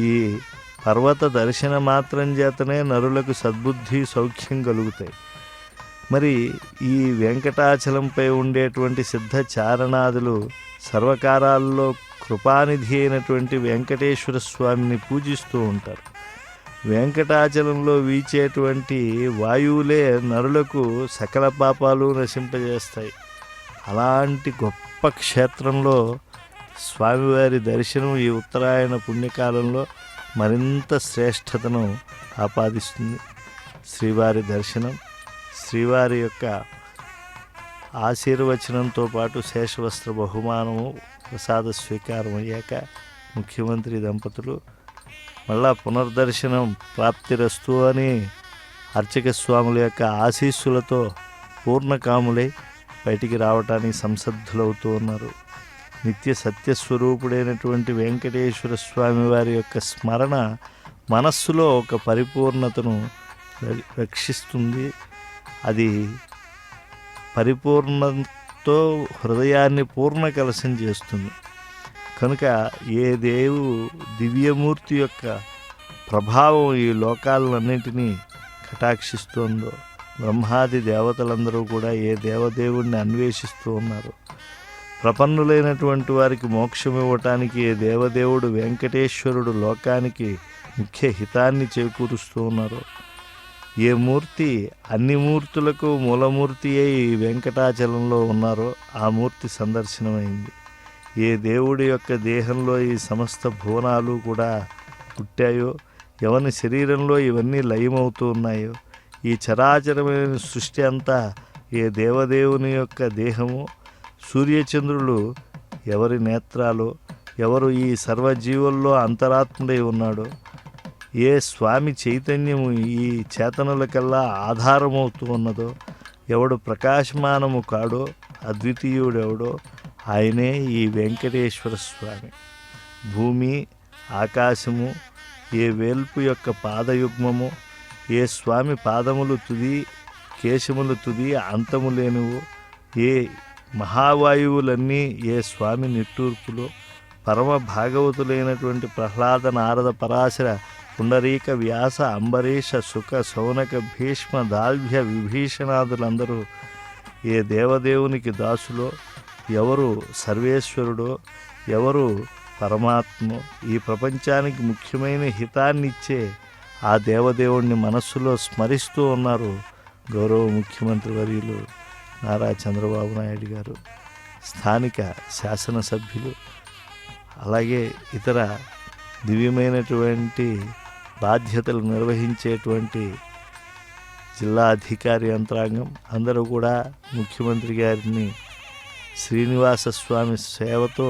ఈ పర్వత దర్శన మాత్రం చేతనే నరులకు సద్బుద్ధి, సౌఖ్యం కలుగుతాయి. మరి ఈ వెంకటాచలంపై ఉండేటువంటి సిద్ధచారణాదులు సర్వకారాల్లో కృపానిధి అయినటువంటి వెంకటేశ్వర స్వామిని పూజిస్తూ ఉంటారు. వెంకటాచలంలో వీచేటువంటి వాయువులే నరులకు సకల పాపాలు నశింపజేస్తాయి. అలాంటి గొప్ప క్షేత్రంలో స్వామివారి దర్శనం ఈ ఉత్తరాయణ పుణ్యకాలంలో మరింత శ్రేష్టతను ఆపాదిస్తుంది. శ్రీవారి దర్శనం, శ్రీవారి యొక్క ఆశీర్వచనంతో పాటు శేషవస్త్ర బహుమానము, ప్రసాద స్వీకారం అయ్యాక ముఖ్యమంత్రి దంపతులు మళ్ళా పునర్దర్శనం ప్రాప్తిరస్తు అని అర్చక స్వాముల యొక్క ఆశీస్సులతో పూర్ణకాములై బయటికి రావటానికి సంసిద్ధులవుతూ ఉన్నారు. నిత్య సత్యస్వరూపుడైనటువంటి వెంకటేశ్వర స్వామి వారి యొక్క స్మరణ మనస్సులో ఒక పరిపూర్ణతను రక్షిస్తుంది. అది పరిపూర్ణతో హృదయాన్ని పూర్ణ కలశం చేస్తుంది. కనుక ఏ దివ్యమూర్తి యొక్క ప్రభావం ఈ లోకాలన్నింటినీ కటాక్షిస్తోందో, బ్రహ్మాది దేవతలందరూ కూడా ఏ దేవదేవుణ్ణి అన్వేషిస్తూ ఉన్నారు. ప్రపన్నులైనటువంటి వారికి మోక్షం ఇవ్వటానికి ఏ దేవదేవుడు వెంకటేశ్వరుడు లోకానికి ముఖ్య హితాన్ని చేకూరుస్తూ ఉన్నారు. ఏ మూర్తి అన్ని మూర్తులకు మూలమూర్తి అయి వెంకటాచలంలో ఉన్నారో ఆ మూర్తి సందర్శనమైంది. ఏ దేవుడి యొక్క దేహంలో ఈ సమస్త భువనాలు కూడా పుట్టాయో, ఎవరి శరీరంలో ఇవన్నీ లయమవుతూ ఉన్నాయో, ఈ చరాచరమైన సృష్టి అంతా ఏ దేవదేవుని యొక్క దేహము, సూర్యచంద్రులు ఎవరి నేత్రాలు, ఎవరు ఈ సర్వజీవుల్లో అంతరాత్ముడై ఉన్నాడో, ఏ స్వామి చైతన్యము ఈ చేతనులకల్లా ఆధారమవుతూ ఉన్నదో, ఎవడు ప్రకాశమానము కాడో, అద్వితీయుడెవడో ఆయనే ఈ వెంకటేశ్వర స్వామి. భూమి, ఆకాశము, ఏ వేల్పు యొక్క పాదయుగ్మము, ఏ స్వామి పాదములు తుది, కేశములు తుది, అంతము లేనివో, ఏ మహావాయువులన్నీ ఏ స్వామి నిట్టూర్పులో, పరమ భాగవతులైనటువంటి ప్రహ్లాద, నారద, పరాశర, పుండరీక, వ్యాస, అంబరీష, సుఖ, శౌనక, భీష్మ, దాల్భ్య, విభీషణాదులందరూ ఏ దేవదేవునికి దాసులో, ఎవరు సర్వేశ్వరుడో, ఎవరు పరమాత్మ, ఈ ప్రపంచానికి ముఖ్యమైన హితాన్నిచ్చే ఆ దేవదేవుణ్ణి మనస్సులో స్మరిస్తూ ఉన్నారు గౌరవ ముఖ్యమంత్రి వర్యులు నారా చంద్రబాబు నాయుడు గారు, స్థానిక శాసనసభ్యులు, అలాగే ఇతర దివ్యమైనటువంటి బాధ్యతలు నిర్వహించేటువంటి జిల్లా అధికారి యంత్రాంగం అందరూ కూడా ముఖ్యమంత్రి గారిని శ్రీనివాస స్వామి సేవతో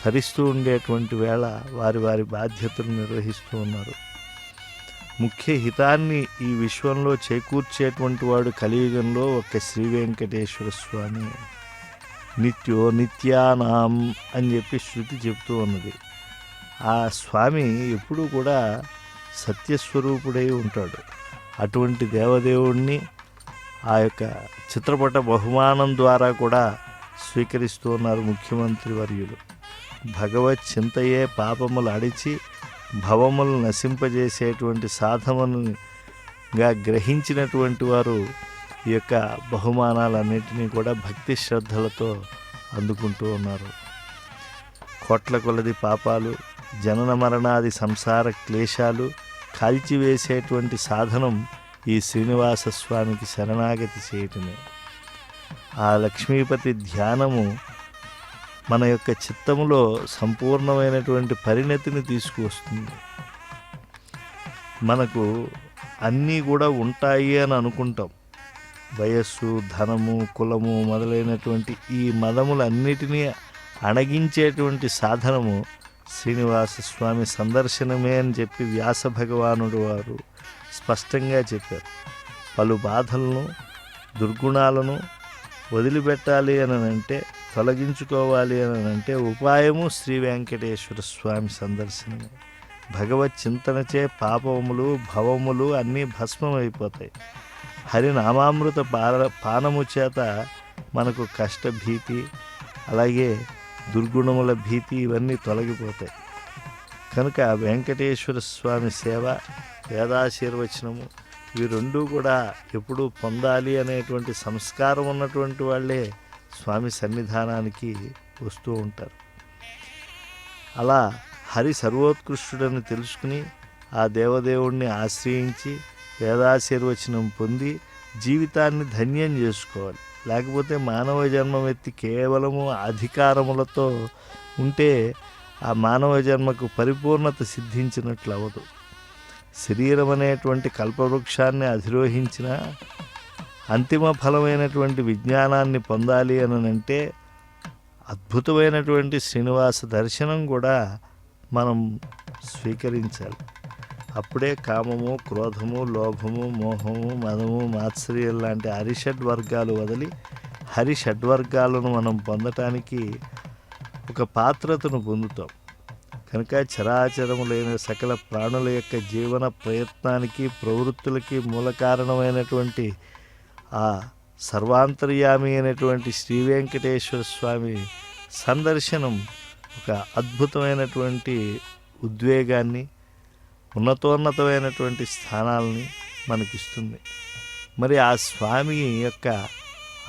ధరిస్తూ ఉండేటువంటి వేళ వారి వారి బాధ్యతలు నిర్వహిస్తూ ఉన్నారు. ముఖ్య హితాన్ని ఈ విశ్వంలో చేకూర్చేటువంటి వాడు కలియుగంలో ఒక శ్రీ వెంకటేశ్వర స్వామి. నిత్యో నిత్యానాం అని చెప్పి శృతి చెప్తూ ఉన్నది. ఆ స్వామి ఎప్పుడూ కూడా సత్యస్వరూపుడై ఉంటాడు. అటువంటి దేవదేవుణ్ణి ఆ యొక్క చిత్రపట బహుమానం ద్వారా కూడా స్వీకరిస్తూ ఉన్నారు ముఖ్యమంత్రి వర్యులు. భగవత్ చింతయే పాపములు అడిచి భవములు నశింపజేసేటువంటి సాధనగా గ్రహించినటువంటి వారు ఈ యొక్క బహుమానాలన్నింటినీ కూడా భక్తి శ్రద్ధలతో అందుకుంటూ ఉన్నారు. కోట్ల కొలది పాపాలు, జనన మరణాది సంసార క్లేశాలు కాల్చివేసేటువంటి సాధనం ఈ శ్రీనివాస స్వామికి శరణాగతి చేయటమే. ఆ లక్ష్మీపతి ధ్యానము మన యొక్క చిత్తములో సంపూర్ణమైనటువంటి పరిణతిని తీసుకువస్తుంది. మనకు అన్నీ కూడా ఉంటాయి అని అనుకుంటాం. వయస్సు, ధనము, కులము మొదలైనటువంటి ఈ మదములన్నిటినీ అణగించేటువంటి సాధనము శ్రీనివాస స్వామి సందర్శనమే అని చెప్పి వ్యాస భగవానుడు వారు స్పష్టంగా చెప్పారు. పలు బాధలను, దుర్గుణాలను వదిలిపెట్టాలి అని అంటే, తొలగించుకోవాలి అని అంటే ఉపాయము శ్రీ వెంకటేశ్వర స్వామి సందర్శనమే. భగవత్ చింతనచే పాపములు, భవములు అన్నీ భస్మమైపోతాయి. హరినామామృత పానము చేత మనకు కష్టభీతి, అలాగే దుర్గుణముల భీతి ఇవన్నీ తొలగిపోతాయి. కనుక వెంకటేశ్వర స్వామి సేవ, వేదాశీర్వచనము ఇవి రెండూ కూడా ఎప్పుడూ పొందాలి అనేటువంటి సంస్కారం ఉన్నటువంటి వాళ్ళే స్వామి సన్నిధానానికి వస్తూ ఉంటారు. అలా హరి సర్వోత్కృష్టుడని తెలుసుకుని ఆ దేవదేవుణ్ణి ఆశ్రయించి వేదాశీర్వచనం పొంది జీవితాన్ని ధన్యం చేసుకోవాలి. లేకపోతే మానవ జన్మమెత్తి కేవలము అధికారములతో ఉంటే ఆ మానవ జన్మకు పరిపూర్ణత సిద్ధించినట్లు అవ్వదు. శరీరం అనేటువంటి కల్పవృక్షాన్ని అధిరోహించిన అంతిమ ఫలమైనటువంటి విజ్ఞానాన్ని పొందాలి అని అంటే అద్భుతమైనటువంటి శ్రీనివాస దర్శనం కూడా మనం స్వీకరించాలి. అప్పుడే కామము, క్రోధము, లోభము, మోహము, మదము, మాత్సర్యం లాంటి హరిషడ్వర్గాలు వదిలి హరిషడ్వర్గాలను మనం పొందటానికి ఒక పాత్రతను పొందుతాం. కనుక చరాచరములైన సకల ప్రాణుల యొక్క జీవన ప్రయత్నానికి, ప్రవృత్తులకి మూల కారణమైనటువంటి ఆ సర్వాంతర్యామి అయినటువంటి శ్రీ వెంకటేశ్వర స్వామి సందర్శనం ఒక అద్భుతమైనటువంటి ఉద్వేగాన్ని, ఉన్నతోన్నతమైనటువంటి స్థానాలని మనకిస్తుంది. మరి ఆ స్వామి యొక్క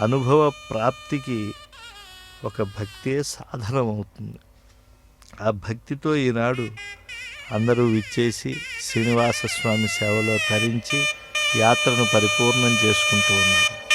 అనుభవ ప్రాప్తికి ఒక భక్తే సాధనమవుతుంది. ఆ భక్తితో ఈనాడు అందరూ విచ్చేసి శ్రీనివాస స్వామి సేవలో తరించి యాత్రను పరిపూర్ణం చేసుకుంటూ ఉన్నారు.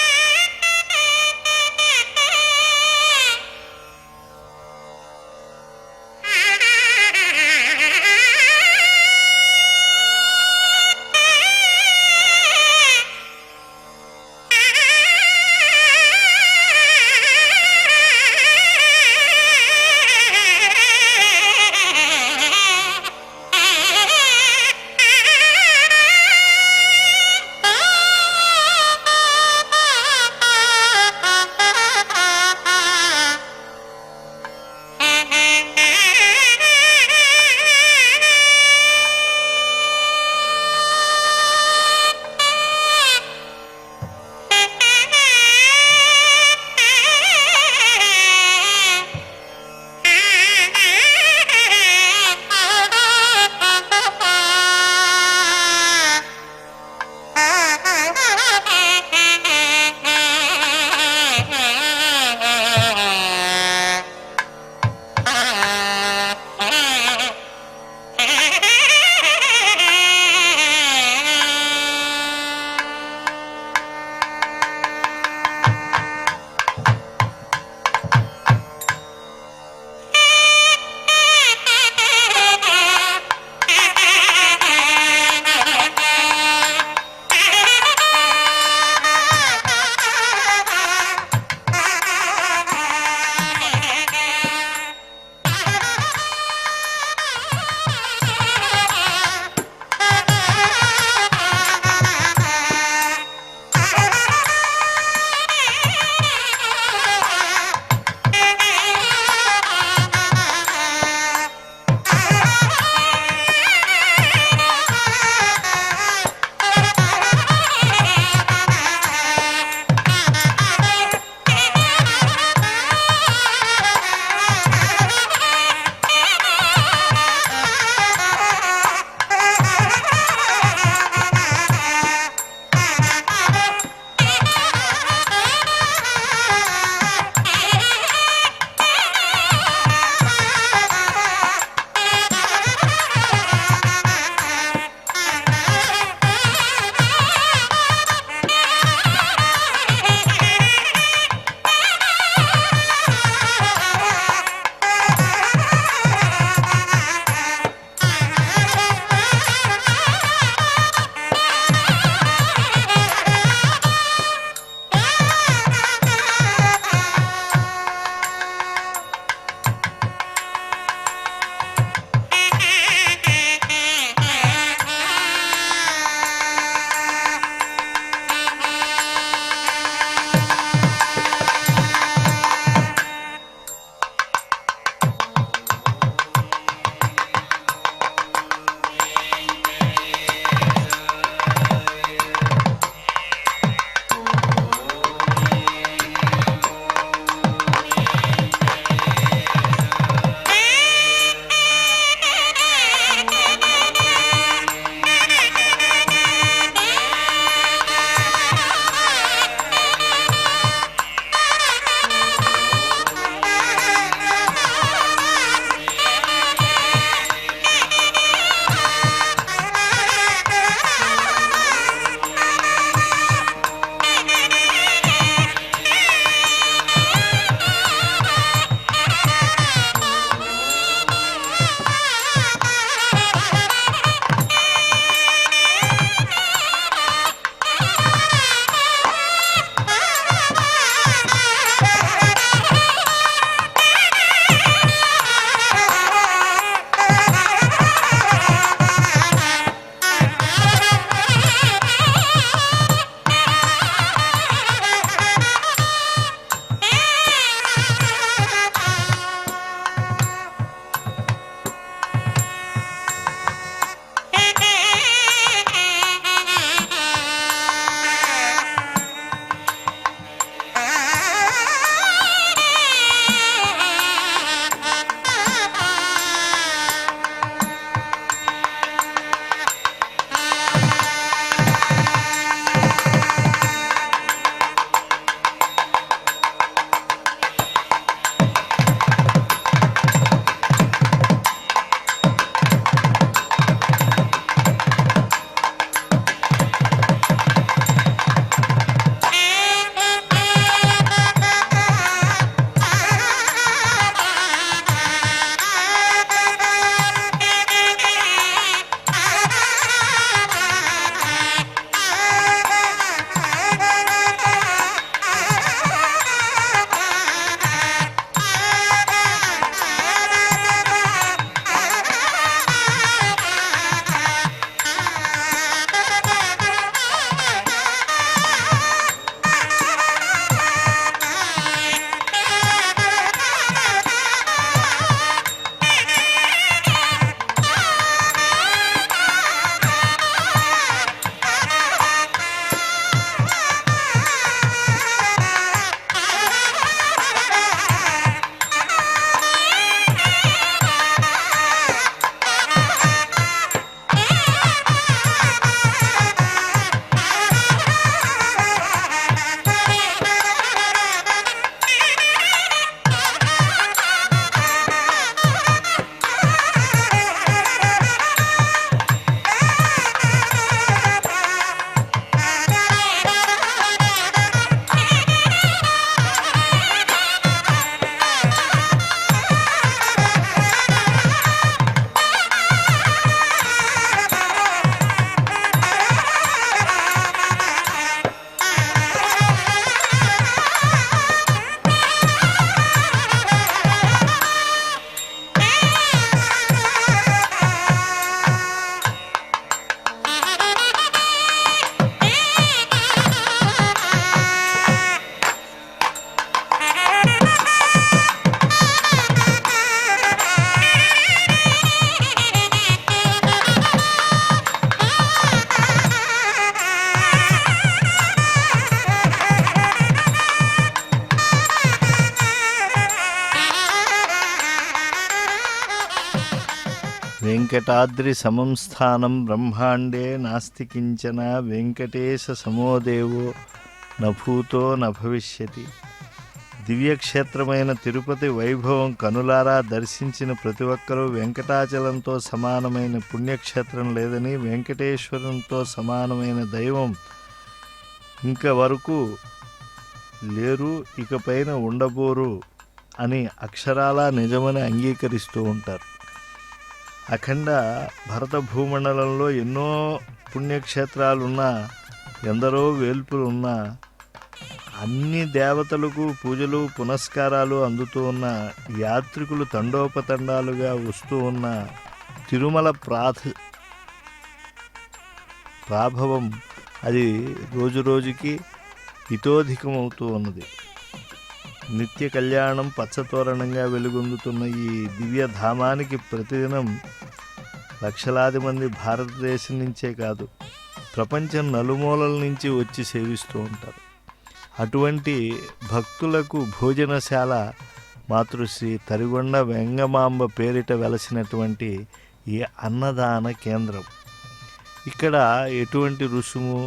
వెంకటాద్రి సమం స్థానం బ్రహ్మాండే నాస్తి కించన వెంకటేశ సమోదేవో నభూతో నభవిష్యతి. దివ్యక్షేత్రమైన తిరుపతి వైభవం కనులారా దర్శించిన ప్రతి ఒక్కరూ వెంకటాచలంతో సమానమైన పుణ్యక్షేత్రం లేదని, వెంకటేశ్వరంతో సమానమైన దైవం ఇంకవరకు లేరు, ఇకపైన ఉండబోరు అని అక్షరాలా నిజమని అంగీకరిస్తూ ఉంటారు. అఖండ భరత భూమండలంలో ఎన్నో పుణ్యక్షేత్రాలున్నా, ఎందరో వేల్పులున్నా, అన్ని దేవతలకు పూజలు పునస్కారాలు అందుతూ ఉన్న, యాత్రికులు తండోపతండాలుగా వస్తూ ఉన్న తిరుమల ప్రాభవం అది రోజురోజుకి హితోధికమవుతూ ఉన్నది. నిత్య కళ్యాణం పచ్చతోరణంగా వెలుగొందుతున్న ఈ దివ్యధామానికి ప్రతిదినం లక్షలాది మంది భారతదేశం నుంచే కాదు, ప్రపంచం నలుమూలల నుంచి వచ్చి సేవిస్తూ ఉంటారు. అటువంటి భక్తులకు భోజనశాల మాతృశ్రీ తరిగొండ వెంగమాంబ పేరిట వెలసినటువంటి ఈ అన్నదాన కేంద్రం. ఇక్కడ ఎటువంటి రుసుము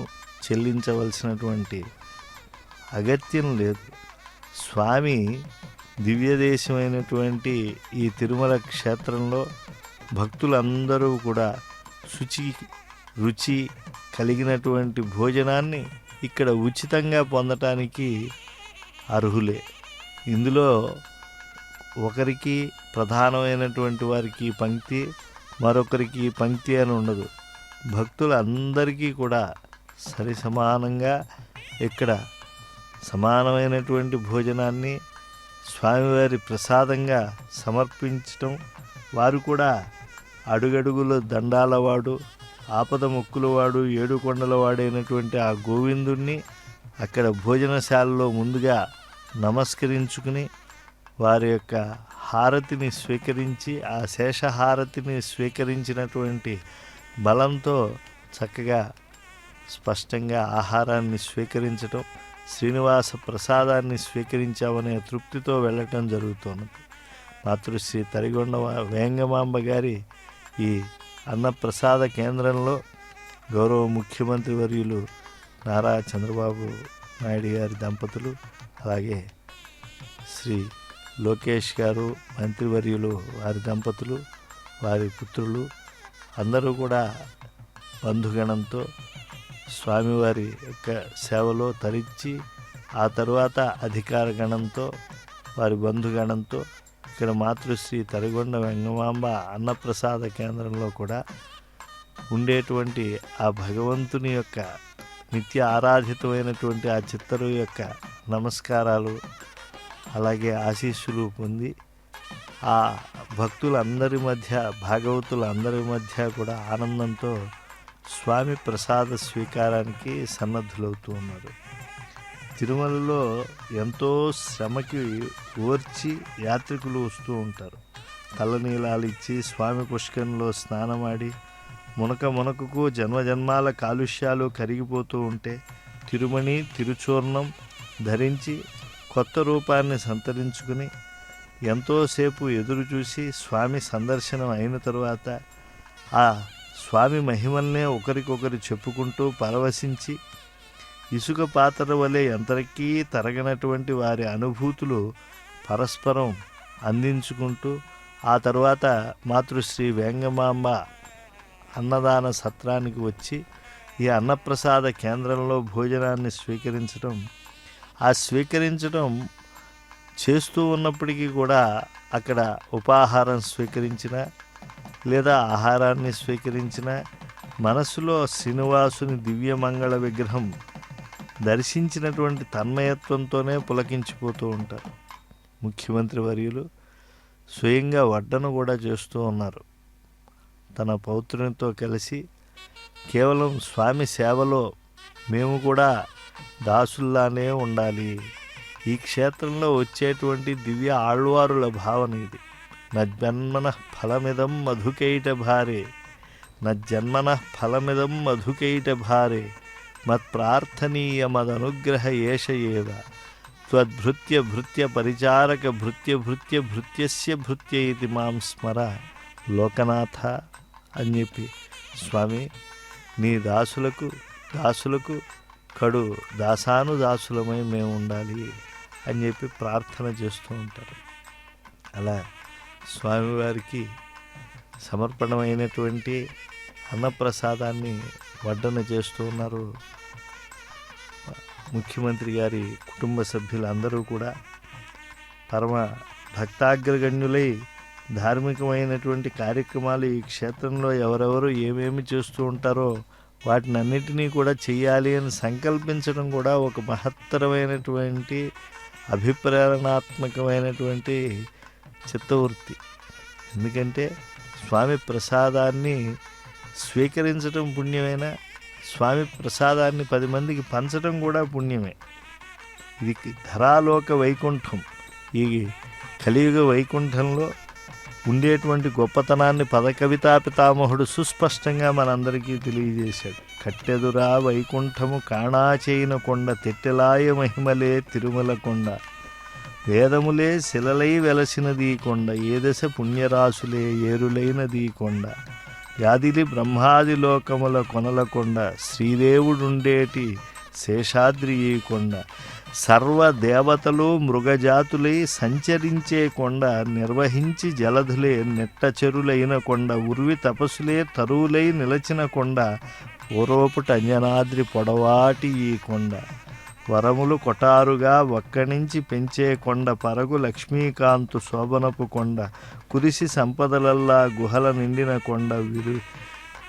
చెల్లించవలసినటువంటి అగత్యం లేదు. స్వామి దివ్యదేశమైనటువంటి ఈ తిరుమల క్షేత్రంలో భక్తులందరూ కూడా రుచి కలిగినటువంటి భోజనాన్ని ఇక్కడ ఉచితంగా పొందటానికి అర్హులే. ఇందులో ఒకరికి ప్రధానమైనటువంటి వారికి పంక్తి, మరొకరికి పంక్తి అని ఉండదు. భక్తులందరికీ కూడా సరి సమానంగా ఇక్కడ సమానమైనటువంటి భోజనాన్ని స్వామివారి ప్రసాదంగా సమర్పించటం, వారు కూడా అడుగడుగుల దండాలవాడు, ఆపద మొక్కులవాడు, ఏడుకొండలవాడైనటువంటి ఆ గోవిందుణ్ణి అక్కడ భోజనశాలలో ముందుగా నమస్కరించుకుని వారి యొక్క హారతిని స్వీకరించి, ఆ శేషహారతిని స్వీకరించినటువంటి బలంతో చక్కగా స్పష్టంగా ఆహారాన్ని స్వీకరించటం, శ్రీనివాస ప్రసాదాన్ని స్వీకరించామనే తృప్తితో వెళ్ళటం జరుగుతున్నది. మాతృశ్రీ తరిగొండ వేంగమాంబ గారి ఈ అన్నప్రసాద కేంద్రంలో గౌరవ ముఖ్యమంత్రి వర్యులు నారా చంద్రబాబు నాయుడు గారి దంపతులు, అలాగే శ్రీ లోకేష్ గారు మంత్రివర్యులు వారి దంపతులు, వారి పుత్రులు అందరూ కూడా బంధుగణంతో స్వామివారి యొక్క సేవలో తరించి, ఆ తరువాత అధికార గణంతో వారి బంధుగణంతో ఇక్కడ మాతృశ్రీ తరిగొండ వెంగమాంబ అన్నప్రసాద కేంద్రంలో కూడా ఉండేటువంటి ఆ భగవంతుని యొక్క నిత్య ఆరాధితమైనటువంటి ఆ చిత్తరు యొక్క నమస్కారాలు, అలాగే ఆశీస్సులు పొంది ఆ భక్తులందరి మధ్య, భాగవతులందరి మధ్య కూడా ఆనందంతో స్వామి ప్రసాద స్వీకారానికి సన్నద్ధులవుతూ ఉన్నారు. తిరుమలలో ఎంతో శ్రమకి ఓర్చి యాత్రికులు వస్తూ ఉంటారు. తలనీలాలు ఇచ్చి స్వామి పుష్కరంలో స్నానమాడి మునకకు జన్మజన్మాల కాలుష్యాలు కరిగిపోతూ ఉంటే తిరుమణి తిరుచూర్ణం ధరించి కొత్త రూపాన్ని సంతరించుకుని ఎంతోసేపు ఎదురు చూసి స్వామి సందర్శనం అయిన తరువాత ఆ స్వామి మహిమల్నే ఒకరికొకరు చెప్పుకుంటూ పరవశించి ఇసుక పాత్ర వలె ఎంతకీ తరగనటువంటి వారి అనుభూతులు పరస్పరం అందించుకుంటూ ఆ తరువాత మాతృశ్రీ వేంగమాంబ అన్నదాన సత్రానికి వచ్చి ఈ అన్నప్రసాద కేంద్రంలో భోజనాన్ని స్వీకరించడం చేస్తూ ఉన్నప్పటికీ కూడా అక్కడ ఉపాహారం స్వీకరించిన లేదా ఆహారాన్ని స్వీకరించిన మనసులో శ్రీనివాసుని దివ్యమంగళ విగ్రహం దర్శించినటువంటి తన్మయత్వంతోనే పులకించిపోతూ ఉంటారు. ముఖ్యమంత్రి వర్యులు స్వయంగా వడ్డన కూడా చేస్తూ ఉన్నారు. తన పౌత్రునితో కలిసి కేవలం స్వామి సేవలో మేము కూడా దాసుల్లానే ఉండాలి. ఈ క్షేత్రంలో వచ్చేటువంటి దివ్య ఆళ్వారుల భావన ఇది. నజ్జన్మన ఫలమిదం మధుకైట భారే, నజ్జన్మన ఫలమిదం మధుకైట భారే, మత్ప్రార్థనీయమదనుగ్రహ ఏష ఏవ, త్వద్భృత్య భృత్య పరిచారక భృత్య భృత్య భృత్యస్య భృత్య ఇది మాం స్మర లోకనాథ అని చెప్పి, స్వామి నీ దాసులకు కడు దాసానుదాసులమై మేము ఉండాలి అని చెప్పి ప్రార్థన చేస్తూ ఉంటారు. అలా స్వామివారికి సమర్పణమైనటువంటి అన్నప్రసాదాన్ని వడ్డన చేస్తూ ఉన్నారు. ముఖ్యమంత్రి గారి కుటుంబ సభ్యులందరూ కూడా పరమ భక్తాగ్రగణ్యులై ధార్మికమైనటువంటి కార్యక్రమాలు ఈ క్షేత్రంలో ఎవరెవరు ఏమేమి చేస్తూ ఉంటారో వాటిని అన్నిటినీ కూడా చెయ్యాలి అని సంకల్పించడం కూడా ఒక మహత్తరమైనటువంటి అభిప్రేరణాత్మకమైనటువంటి చిత్తవృత్తి. ఎందుకంటే స్వామి ప్రసాదాన్ని స్వీకరించడం పుణ్యమైన, స్వామి ప్రసాదాన్ని 10 మందికి పంచడం కూడా పుణ్యమే. ఇది ధరాలోక వైకుంఠం. ఈ కలియుగ వైకుంఠంలో ఉండేటువంటి గొప్పతనాన్ని పదకవితా పితామహుడు సుస్పష్టంగా మనందరికీ తెలియజేశాడు. కట్టెదురా వైకుంఠము కాణాచేయిన కొండ, తెట్టెలాయ మహిమలే తిరుమల కొండ, వేదములే శిలలై వెలసినదీ కొండ, ఏ దశ పుణ్యరాశులే ఏరులైనదీ కొండ, వ్యాధిలి బ్రహ్మాది లోకముల కొనల కొండ, శ్రీదేవుడుండేటి శేషాద్రి ఈ కొండ, సర్వదేవతలు మృగజాతులై సంచరించే కొండ, నిర్వహించి జలధులే నెట్టచెరులైన కొండ, ఉర్వి తపస్సులే తరువులై నిలచిన కొండ, పూర్వపుట అంజనాద్రి పొడవాటి ఈ కొండ, వరములు కొటారుగా ఒక్కనించి పెంచే కొండ, పరగు లక్ష్మీకాంతు శోభనపు కొండ, కురిసి సంపదలల్లా గుహల నిండిన కొండ,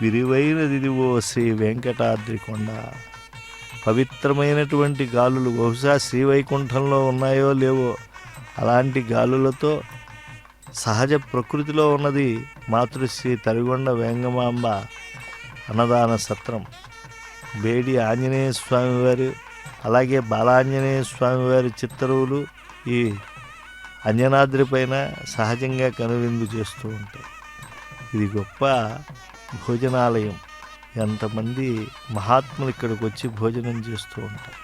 విరివైనదిదివో శ్రీ వెంకటాద్రి కొండ. పవిత్రమైనటువంటి గాలులు బహుశా శ్రీవైకుంఠంలో ఉన్నాయో లేవో అలాంటి గాలులతో సహజ ప్రకృతిలో ఉన్నది మాతృశ్రీ తరిగొండ వేంగమాంబ అన్నదాన సత్రం. బేడి ఆంజనేయ స్వామివారు అలాగే బాలాంజనేయ స్వామివారి చిత్తరువులు ఈ అంజనాద్రి పైన సహజంగా కనువిందు చేస్తూ ఉంటాయి. ఇది గొప్ప భోజనాలయం. ఎంతమంది మహాత్ములు ఇక్కడికి వచ్చి భోజనం చేస్తూ ఉంటారు.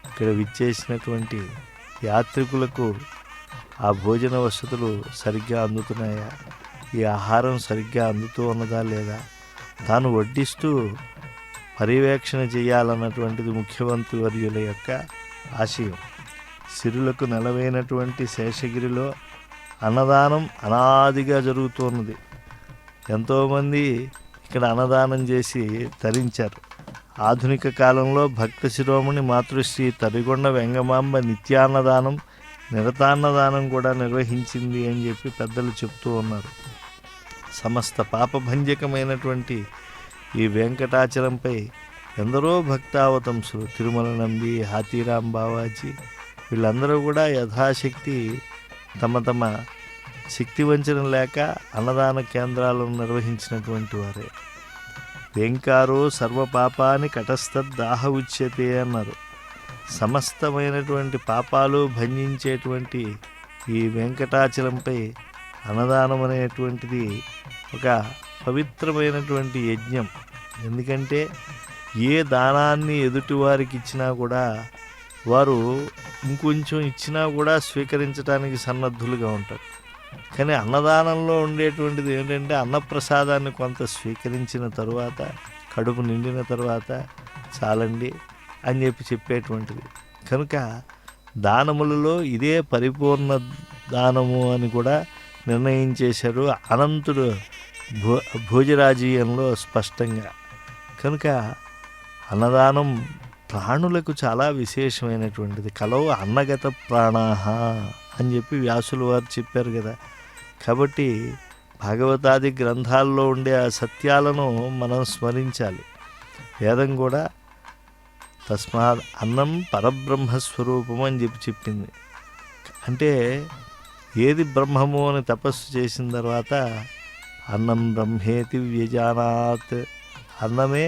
ఇక్కడ విచ్చేసినటువంటి యాత్రికులకు ఆ భోజన వసతులు సరిగ్గా అందుతున్నాయా, ఈ ఆహారం సరిగ్గా అందుతూ ఉన్నదా లేదా, తాను వడ్డిస్తూ పర్యవేక్షణ చేయాలన్నటువంటిది ముఖ్యమంత్రి వర్యుల యొక్క ఆశయం. సిరులకు నెలవైనటువంటి శేషగిరిలో అన్నదానం అనాదిగా జరుగుతున్నది. ఎంతోమంది ఇక్కడ అన్నదానం చేసి తరించారు. ఆధునిక కాలంలో భక్త శిరోమణి మాతృశ్రీ తరిగొండ వెంగమాంబ నిత్యాన్నదానం, నిరతాన్నదానం కూడా నిర్వహించింది అని చెప్పి పెద్దలు చెప్తూ ఉన్నారు. సమస్త పాపభంజకమైనటువంటి ఈ వెంకటాచలంపై ఎందరో భక్తావతంసులు, తిరుమల నంబి, హాతీరాం బావాజీ, వీళ్ళందరూ కూడా యథాశక్తి తమ తమ శక్తి వంచన లేక అన్నదాన కేంద్రాలను నిర్వహించినటువంటి వారే. వెంకారో సర్వపాపాని కటస్థద్దాహ ఉచ్యతే అన్నారు. సమస్తమైనటువంటి పాపాలు భంజించేటువంటి ఈ వెంకటాచలంపై అన్నదానం అనేటువంటిది ఒక పవిత్రమైనటువంటి యజ్ఞం. ఎందుకంటే ఏ దానాన్ని ఎదుటివారికి ఇచ్చినా కూడా వారు ఇంకొంచెం ఇచ్చినా కూడా స్వీకరించడానికి సన్నద్ధులుగా ఉంటారు. కానీ అన్నదానంలో ఉండేటువంటిది ఏంటంటే అన్నప్రసాదాన్ని కొంత స్వీకరించిన తరువాత, కడుపు నిండిన తర్వాత చాలండి అని చెప్పేటువంటిది. కనుక దానములలో ఇదే పరిపూర్ణ దానము అని కూడా నిర్ణయించేశారు అనంతుడు భోజరాజీయంలో స్పష్టంగా. కనుక అన్నదానం ప్రాణులకు చాలా విశేషమైనటువంటిది. కలవు అన్నగత ప్రాణాహ అని చెప్పి వ్యాసులు వారు చెప్పారు కదా. కాబట్టి భాగవతాది గ్రంథాల్లో ఉండే ఆ సత్యాలను మనం స్మరించాలి. వేదం కూడా తస్మాత్ అన్నం పరబ్రహ్మస్వరూపము అని చెప్పింది. అంటే ఏది బ్రహ్మము అని తపస్సు చేసిన తర్వాత అన్నం బ్రహ్మేతి వ్యజానాత్, అన్నమే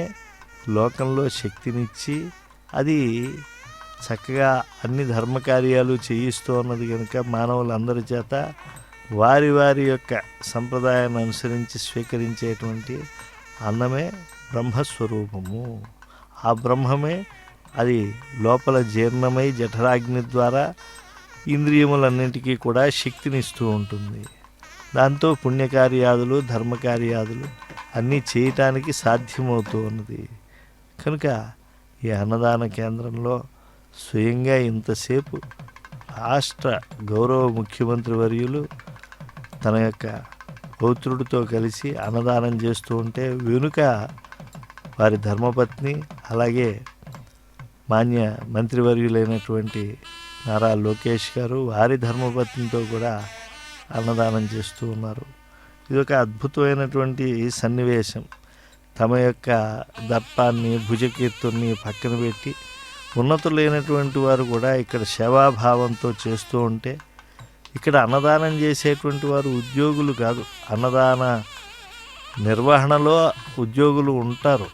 లోకంలో శక్తినిచ్చి అది చక్కగా అన్ని ధర్మకార్యాలు చేయిస్తూ ఉన్నది. కనుక మానవులందరి చేత వారి వారి యొక్క సంప్రదాయాన్ని అనుసరించి స్వీకరించేటువంటి అన్నమే బ్రహ్మస్వరూపము. ఆ బ్రహ్మమే అది లోపల జీర్ణమై జఠరాగ్ని ద్వారా ఇంద్రియములన్నింటికీ కూడా శక్తినిస్తూ ఉంటుంది. దాంతో పుణ్యకార్యాదులు, ధర్మకార్యాదులు అన్నీ చేయటానికి సాధ్యమవుతూ ఉన్నది. కనుక ఈ అన్నదాన కేంద్రంలో స్వయంగా ఇంతసేపు రాష్ట్ర గౌరవ ముఖ్యమంత్రి వర్యులు తన యొక్క పౌత్రుడితో కలిసి అన్నదానం చేస్తూ ఉంటే వెనుక వారి ధర్మపత్ని అలాగే మాన్య మంత్రివర్యులైనటువంటి నారా లోకేష్ గారు వారి ధర్మపత్నితో కూడా అన్నదానం చేస్తూ ఉన్నారు. ఇది ఒక అద్భుతమైనటువంటి సన్నివేశం. తమ యొక్క దర్పాన్ని భుజకీర్తుని పక్కన పెట్టి ఉన్నతులైనటువంటి వారు కూడా ఇక్కడ సేవాభావంతో చేస్తూ ఉంటే, ఇక్కడ అన్నదానం చేసేటువంటి వారు ఉద్యోగులు కాదు, అన్నదాన నిర్వహణలో ఉద్యోగులు ఉంటారు.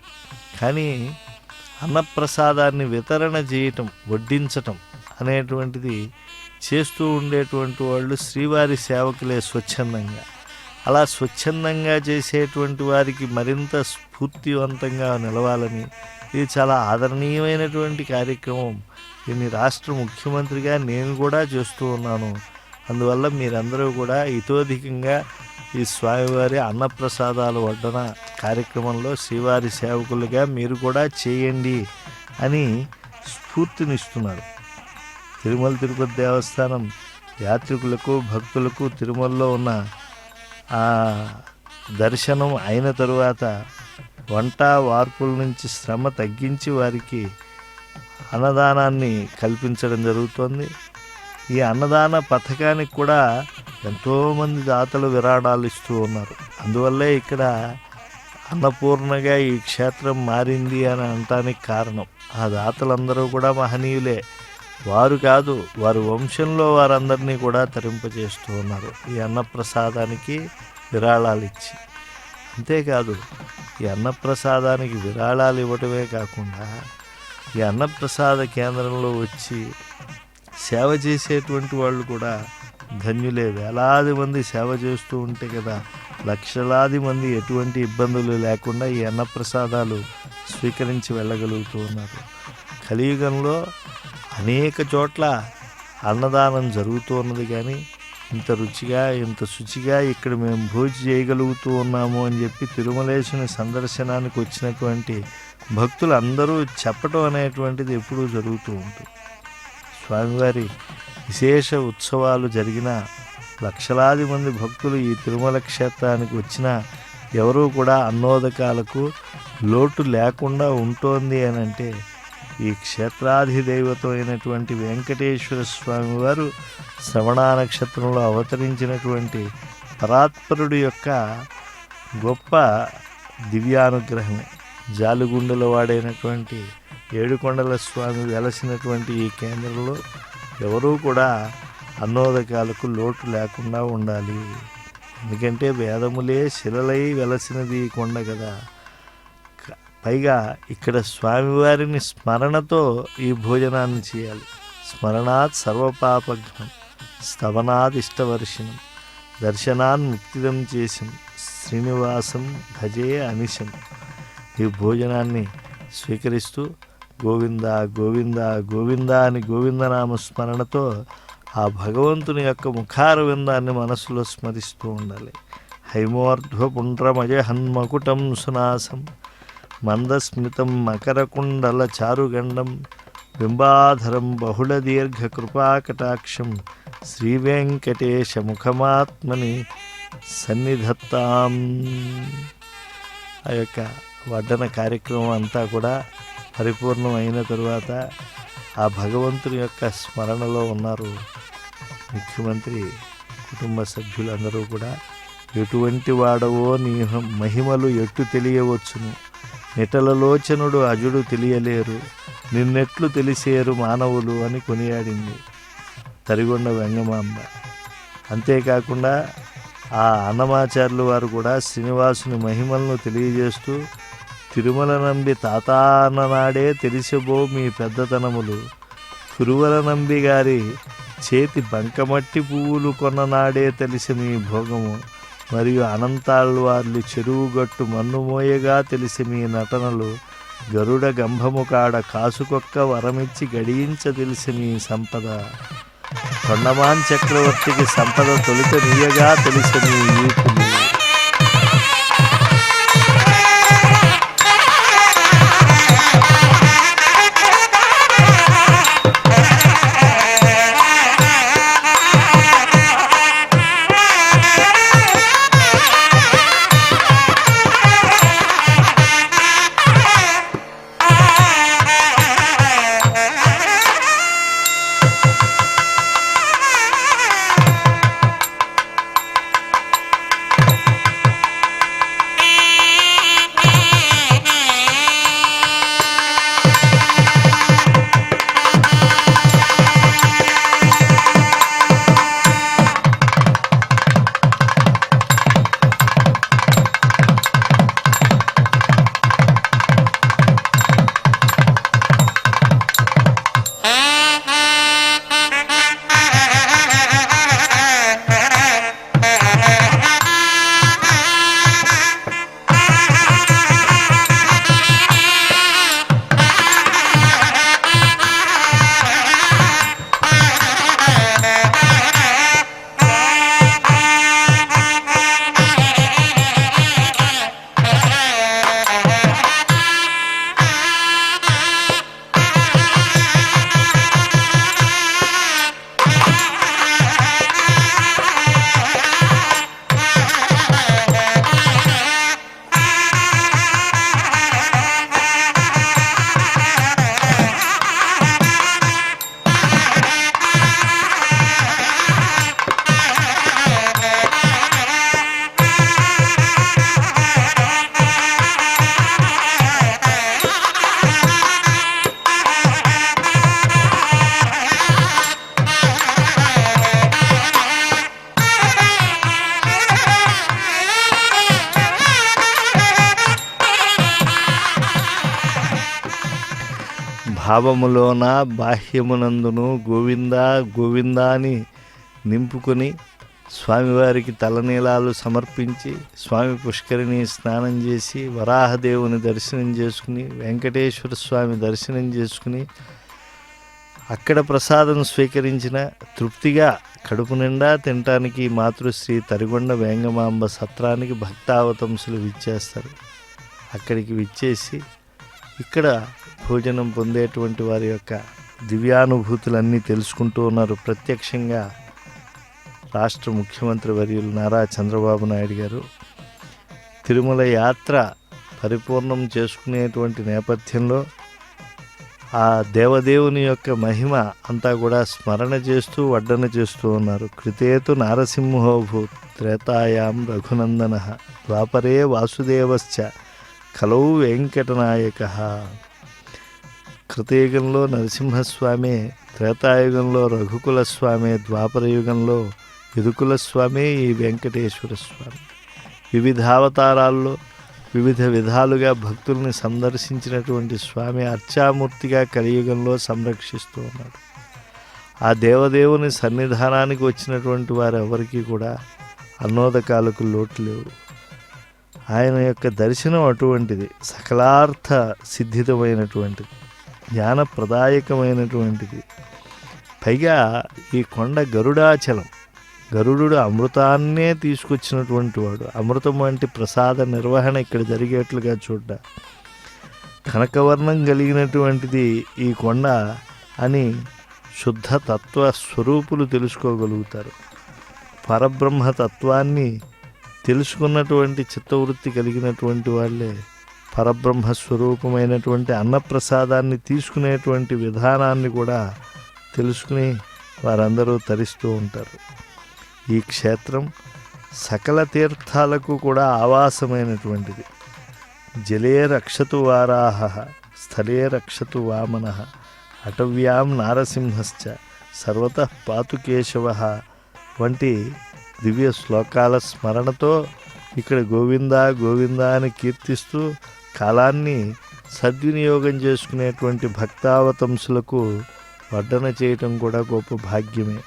కానీ అన్నప్రసాదాన్ని వితరణ చేయటం, వడ్డించటం అనేటువంటిది చేస్తూ ఉండేటువంటి వాళ్ళు శ్రీవారి సేవకులే స్వచ్ఛందంగా. అలా స్వచ్ఛందంగా చేసేటువంటి వారికి మరింత స్ఫూర్తివంతంగా నిలవాలని, ఇది చాలా ఆదరణీయమైనటువంటి కార్యక్రమం. దీన్ని రాష్ట్ర ముఖ్యమంత్రిగా నేను కూడా చేస్తూ ఉన్నాను. అందువల్ల మీరందరూ కూడా ఇతోధికంగా ఈ స్వామివారి అన్నప్రసాదాల వడ్డన కార్యక్రమంలో శ్రీవారి సేవకులుగా మీరు కూడా చేయండి అని స్ఫూర్తినిస్తున్నారు. తిరుమల తిరుపతి దేవస్థానం యాత్రికులకు భక్తులకు తిరుమలలో ఉన్న ఆ దర్శనం అయిన తరువాత వంట వార్పుల నుంచి శ్రమ తగ్గించి వారికి అన్నదానాన్ని కల్పించడం జరుగుతోంది. ఈ అన్నదాన పథకానికి కూడా ఎంతోమంది దాతలు విరాళాలు ఇస్తూ ఉన్నారు. అందువల్లే ఇక్కడ అన్నపూర్ణగా ఈ క్షేత్రం మారింది అని అనటానికి కారణం ఆ దాతలందరూ కూడా మహనీయులే. వారు కాదు, వారి వంశంలో వారందరినీ కూడా తరింపజేస్తూ ఉన్నారు ఈ అన్నప్రసాదానికి విరాళాలు ఇచ్చి. అంతేకాదు, ఈ అన్నప్రసాదానికి విరాళాలు ఇవ్వటమే కాకుండా ఈ అన్నప్రసాద కేంద్రంలో వచ్చి సేవ చేసేటువంటి వాళ్ళు కూడా ధన్యులే. వేలాది మంది సేవ చేస్తూ ఉంటే కదా లక్షలాది మంది ఎటువంటి ఇబ్బందులు లేకుండా ఈ అన్నప్రసాదాలు స్వీకరించి వెళ్ళగలుగుతూ ఉన్నారు. కలియుగంలో అనేక చోట్ల అన్నదానం జరుగుతూ ఉన్నది, కానీ ఇంత రుచిగా ఇంత శుచిగా ఇక్కడ మేము భోజనం చేయగలుగుతూ ఉన్నాము అని చెప్పి తిరుమలేశుని సందర్శనానికి వచ్చినటువంటి భక్తులు అందరూ చెప్పటం అనేటువంటిది ఎప్పుడూ జరుగుతూ ఉంటుంది. స్వామివారి విశేష ఉత్సవాలు జరిగిన లక్షలాది మంది భక్తులు ఈ తిరుమల క్షేత్రానికి వచ్చినా ఎవరూ కూడా అన్నోదకాలకు లోటు లేకుండా ఉంటోంది అని అంటే ఈ క్షేత్రాధిదైవతం అయినటువంటి వెంకటేశ్వర స్వామి వారు శ్రవణ నక్షత్రంలో అవతరించినటువంటి పరాత్పరుడు యొక్క గొప్ప దివ్యానుగ్రహమే. జాలుగుండల వాడైనటువంటి ఏడుకొండల స్వామి వెలసినటువంటి ఈ కేంద్రంలో ఎవరూ కూడా అన్నోదకాలకు లోటు లేకుండా ఉండాలి. ఎందుకంటే వేదములే శిలలై వెలసినది ఈ కొండ కదా. పైగా ఇక్కడ స్వామివారిని స్మరణతో ఈ భోజనాన్ని చేయాలి. స్మరణాత్ సర్వపాపఘ్నం స్తవనాద్ ఇష్టవర్షిణం దర్శనాన్ ముక్తిదం చేసం శ్రీనివాసం భజే అనిశం. ఈ భోజనాన్ని స్వీకరిస్తూ గోవింద గోవింద గోవింద అని గోవిందనామ స్మరణతో ఆ భగవంతుని యొక్క ముఖారవిందాన్ని మనసులో స్మరిస్తూ ఉండాలి. హైమోర్ధ్వపుండ్రమజ హన్మకుటం సునాసం మందస్మితం మకరకుండల చారుగండం బింబాధరం బహుళ దీర్ఘ కృపాకటాక్షం శ్రీవెంకటేశ ముఖమాత్మని సన్నిధత్తాం. ఆ యొక్క వడ్డన కార్యక్రమం అంతా కూడా పరిపూర్ణమైన తరువాత ఆ భగవంతుని యొక్క స్మరణలో ఉన్నారు ముఖ్యమంత్రి కుటుంబ సభ్యులందరూ కూడా. ఎటువంటి వాడవో నీ మహిమలు ఎట్టు తెలియవచ్చును, నిటలలోచనుడు అజుడు తెలియలేరు, నిన్నెట్లు తెలిసేరు మానవులు అని కొనియాడింది తరిగొండ వెంగమాంబ. అంతేకాకుండా ఆ అన్నమాచార్యులు వారు కూడా శ్రీనివాసుని మహిమలను తెలియజేస్తూ తిరుమల నంబి తాతాన్ననాడే తెలిసబో మీ పెద్దతనములు, తిరుమల నంబి గారి చేతి బంకమట్టి పువ్వులు కొన్ననాడే తెలిసి మీ భోగము, మరియు అనంతాళ్వార్లు చెరువుగట్టు మన్నుమోయగా తెలిసి మీ నటనలు, గరుడ గంభము కాడ కాసుకొక్క వరమిచ్చి గడియించ తెలిసి మీ సంపద, కొండమాన్ చక్రవర్తికి సంపద తొలుత నీయగా తెలిసి మీ ఈపులు. భావములోన బాహ్యమునందును గోవిందా గోవిందా అని నింపుకొని స్వామివారికి తలనీలాలు సమర్పించి స్వామి పుష్కరిణి స్నానం చేసి వరాహదేవుని దర్శనం చేసుకుని వెంకటేశ్వర స్వామి దర్శనం చేసుకుని అక్కడ ప్రసాదం స్వీకరించిన తృప్తిగా కడుపు నిండా తినటానికి మాతృశ్రీ తరిగొండ వేంగమాంబ సత్రానికి భక్తావతంసులు విచ్చేస్తారు. అక్కడికి విచ్చేసి ఇక్కడ భోజనం పొందేటువంటి వారి యొక్క దివ్యానుభూతులన్నీ తెలుసుకుంటూ ఉన్నారు. ప్రత్యక్షంగా రాష్ట్ర ముఖ్యమంత్రి వర్యులు నారా చంద్రబాబు నాయుడు గారు తిరుమల యాత్ర పరిపూర్ణం చేసుకునేటువంటి నేపథ్యంలో ఆ దేవదేవుని యొక్క మహిమ అంతా కూడా స్మరణ చేస్తూ వడ్డన చేస్తూ ఉన్నారు. కృతేతు నారసింహోభూ త్రేతాయాం రఘునందన ద్వాపరే వాసుదేవశ్చ కలౌ వెంకటనాయక. కృతయుగంలో నరసింహస్వామి, త్రేతాయుగంలో రఘుకుల స్వామి, ద్వాపరయుగంలో యదుకుల స్వామి ఈ వెంకటేశ్వర స్వామి. వివిధావతారాల్లో వివిధ విధాలుగా భక్తుల్ని సందర్శించినటువంటి స్వామి అర్చామూర్తిగా కలియుగంలో సంరక్షిస్తూ ఉన్నాడు. ఆ దేవదేవుని సన్నిధానానికి వచ్చినటువంటి వారు ఎవరికీ కూడా అన్నోదకాలకు లోటు లేవు. ఆయన యొక్క దర్శనం అటువంటిది, సకలార్థ సిద్ధితమైనటువంటిది, జ్ఞానప్రదాయకమైనటువంటిది. పైగా ఈ కొండ గరుడాచలం, గరుడు అమృతాన్నే తీసుకొచ్చినటువంటి వాడు. అమృతం వంటి ప్రసాద నిర్వహణ ఇక్కడ జరిగేట్లుగా చూడ్డ. కనకవర్ణం కలిగినటువంటిది ఈ కొండ అని శుద్ధ తత్వ స్వరూపులు తెలుసుకోగలుగుతారు. పరబ్రహ్మతత్వాన్ని తెలుసుకున్నటువంటి చిత్తవృత్తి కలిగినటువంటి వాళ్ళే పరబ్రహ్మ స్వరూపమైనటువంటి అన్నప్రసాదాన్ని తీసుకునేటువంటి విధానాన్ని కూడా తెలుసుకుని వారందరూ తరిస్తూ ఉంటారు. ఈ క్షేత్రం సకల తీర్థాలకు కూడా ఆవాసమైనటువంటిది. జలే రక్షతు వారాహ, స్థలే రక్షతు వామన, అటవ్యాం నారసింహశ్చ, సర్వతః పాతు కేశవః వంటి దివ్య శ్లోకాల స్మరణతో ఇక్కడ గోవిందా గోవిందా అని కీర్తిస్తూ కాలాన్ని సద్వినియోగం చేసుకునేటువంటి భక్తావతంసులకు వడ్డన చేయటం కూడా గొప్ప భాగ్యమే.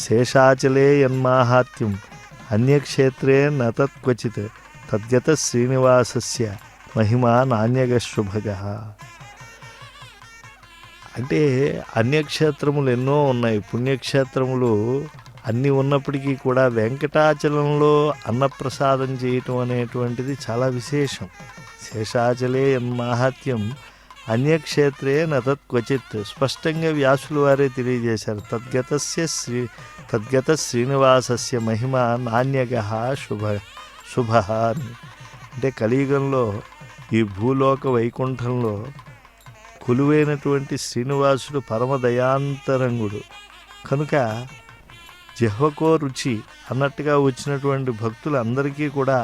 శేషాచలే యన్మాహాత్యం అన్యక్షేత్రే నతత్క్వచిత్ తద్గత శ్రీనివాసస్య మహిమా నాణ్యగ శుభగః. అంటే అన్యక్షేత్రములు ఎన్నో ఉన్నాయి, పుణ్యక్షేత్రములు అన్నీ ఉన్నప్పటికీ కూడా వెంకటాచలంలో అన్నప్రసాదం చేయటం అనేటువంటిది చాలా విశేషం. శేషాచలే యన్మాహాత్యం అన్యక్షేత్రే నతత్క్వచిత్ స్పష్టంగా వ్యాసులు వారే తెలియజేశారు. తద్గత శ్రీనివాసస్య మహిమ నాణ్యగః శుభ అని. అంటే కలియుగంలో ఈ భూలోక వైకుంఠంలో కొలువైనటువంటి శ్రీనివాసుడు పరమదయాంతరంగుడు కనుక జిహ్వకో రుచి అన్నట్టుగా వచ్చినటువంటి భక్తులందరికీ కూడా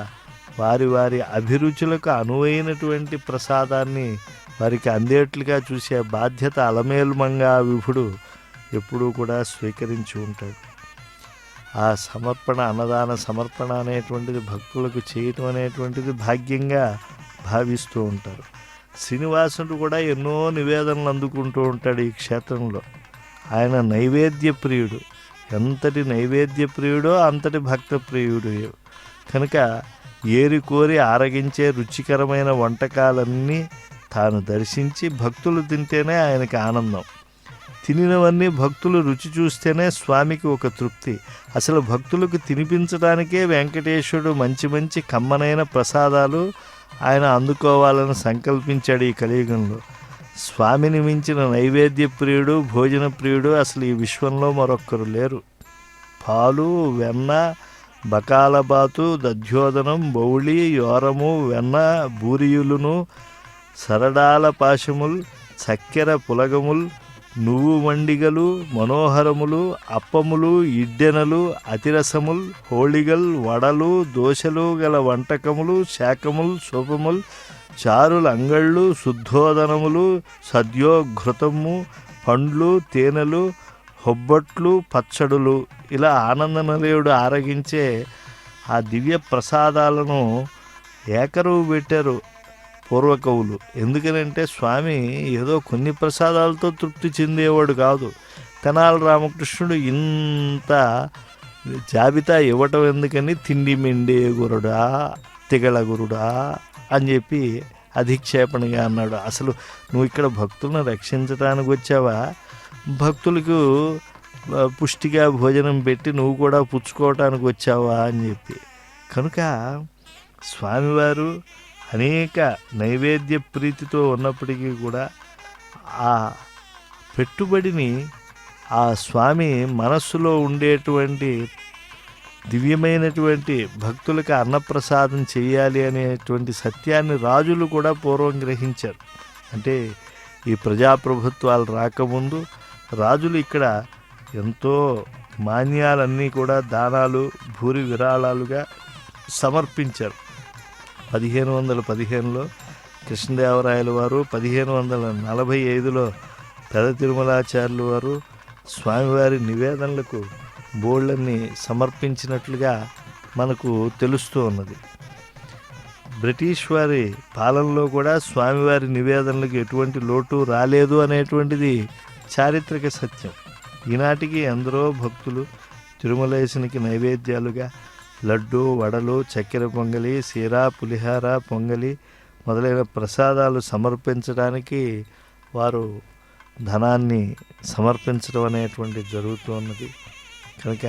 వారి వారి అభిరుచులకు అనువైనటువంటి ప్రసాదాన్ని వారికి అందేట్లుగా చూసే బాధ్యత అలమేల్మంగా విభుడు ఎప్పుడూ కూడా స్వీకరించి ఉంటాడు. ఆ సమర్పణ, అన్నదాన సమర్పణ అనేటువంటిది భక్తులకు చేయటం అనేటువంటిది భాగ్యంగా భావిస్తూ ఉంటారు. శ్రీనివాసుడు కూడా ఎన్నో నివేదనలు అందుకుంటూ ఉంటాడు ఈ క్షేత్రంలో. ఆయన నైవేద్య ప్రియుడు. ఎంతటి నైవేద్య ప్రియుడో అంతటి భక్త ప్రియుడు కనుక ఏరి కోరి ఆరగించే రుచికరమైన వంటకాలన్నీ తాను దర్శించి భక్తులు తింటేనే ఆయనకి ఆనందం. తినినవన్నీ భక్తులు రుచి చూస్తేనే స్వామికి ఒక తృప్తి. అసలు భక్తులకు తినిపించడానికే వెంకటేశ్వరుడు మంచి మంచి కమ్మనైన ప్రసాదాలు ఆయన అందుకోవాలని సంకల్పించాడు ఈ కలియుగంలో. స్వామిని మించిన నైవేద్య ప్రియుడు, భోజన ప్రియుడు అసలు ఈ విశ్వంలో మరొక్కరు లేరు. పాలు, వెన్న, బకాలబాతు, దధ్యోదనం, బౌళి, యోరము, వెన్న, బూరియులును, సరడాల పాశముల్, చక్కెర పులగముల్, నువ్వు మండిగలు, మనోహరములు, అప్పములు, ఇడ్డెనలు, అతిరసముల్, హోళిగల్, వడలు, దోశలు గల వంటకములు, శాకముల్, సోపముల్, చారుల అంగళ్ళు, శుద్ధోదనములు, సద్యోఘృతము, పండ్లు, తేనెలు, హొబ్బట్లు, పచ్చడులు ఇలా ఆనంద నిలయుడు ఆరగించే ఆ దివ్య ప్రసాదాలను ఏకరువు పెట్టారు పూర్వకవులు. ఎందుకనంటే స్వామి ఏదో కొన్ని ప్రసాదాలతో తృప్తి చెందేవాడు కాదు. తెనాలి రామకృష్ణుడు ఇంత జాబితా ఇవ్వటం ఎందుకని తిండి మెండే గురుడా తిగళ గురుడా అని చెప్పి అధిక్షేపణగా అన్నాడు. అసలు నువ్వు ఇక్కడ భక్తులను రక్షించడానికి వచ్చావా, భక్తులకు పుష్టిగా భోజనం పెట్టి నువ్వు కూడా పుచ్చుకోవటానికి వచ్చావా అని చెప్పి. కనుక స్వామివారు అనేక నైవేద్య ప్రీతితో ఉన్నప్పటికీ కూడా ఆ పెట్టుబడిని ఆ స్వామి మనస్సులో ఉండేటువంటి దివ్యమైనటువంటి భక్తులకు అన్నప్రసాదం చేయాలి అనేటువంటి సత్యాన్ని రాజులు కూడా పూర్వం గ్రహించారు. అంటే ఈ ప్రజాప్రభుత్వాలు రాకముందు రాజులు ఇక్కడ ఎంతో మాన్యాలన్నీ కూడా దానాలు భూరి విరాళాలుగా సమర్పించారు. 1515లో కృష్ణదేవరాయల వారు, 1545లో పెద తిరుమలాచార్యులు వారు స్వామివారి నివేదనలకు బోళ్ళన్ని సమర్పించినట్లుగా మనకు తెలుస్తూ ఉన్నది. బ్రిటిష్ వారి పాలనలో కూడా స్వామివారి నివేదనలకు ఎటువంటి లోటు రాలేదు అనేటువంటిది చారిత్రక సత్యం. ఈనాటికి ఎందరో భక్తులు తిరుమలేశునికి నైవేద్యాలుగా లడ్డు, వడలు, చక్కెర పొంగలి, సీరా, పులిహార, పొంగలి మొదలైన ప్రసాదాలు సమర్పించడానికి వారు ధనాన్ని సమర్పించడం అనేటువంటిది జరుగుతూ ఉన్నది. కనుక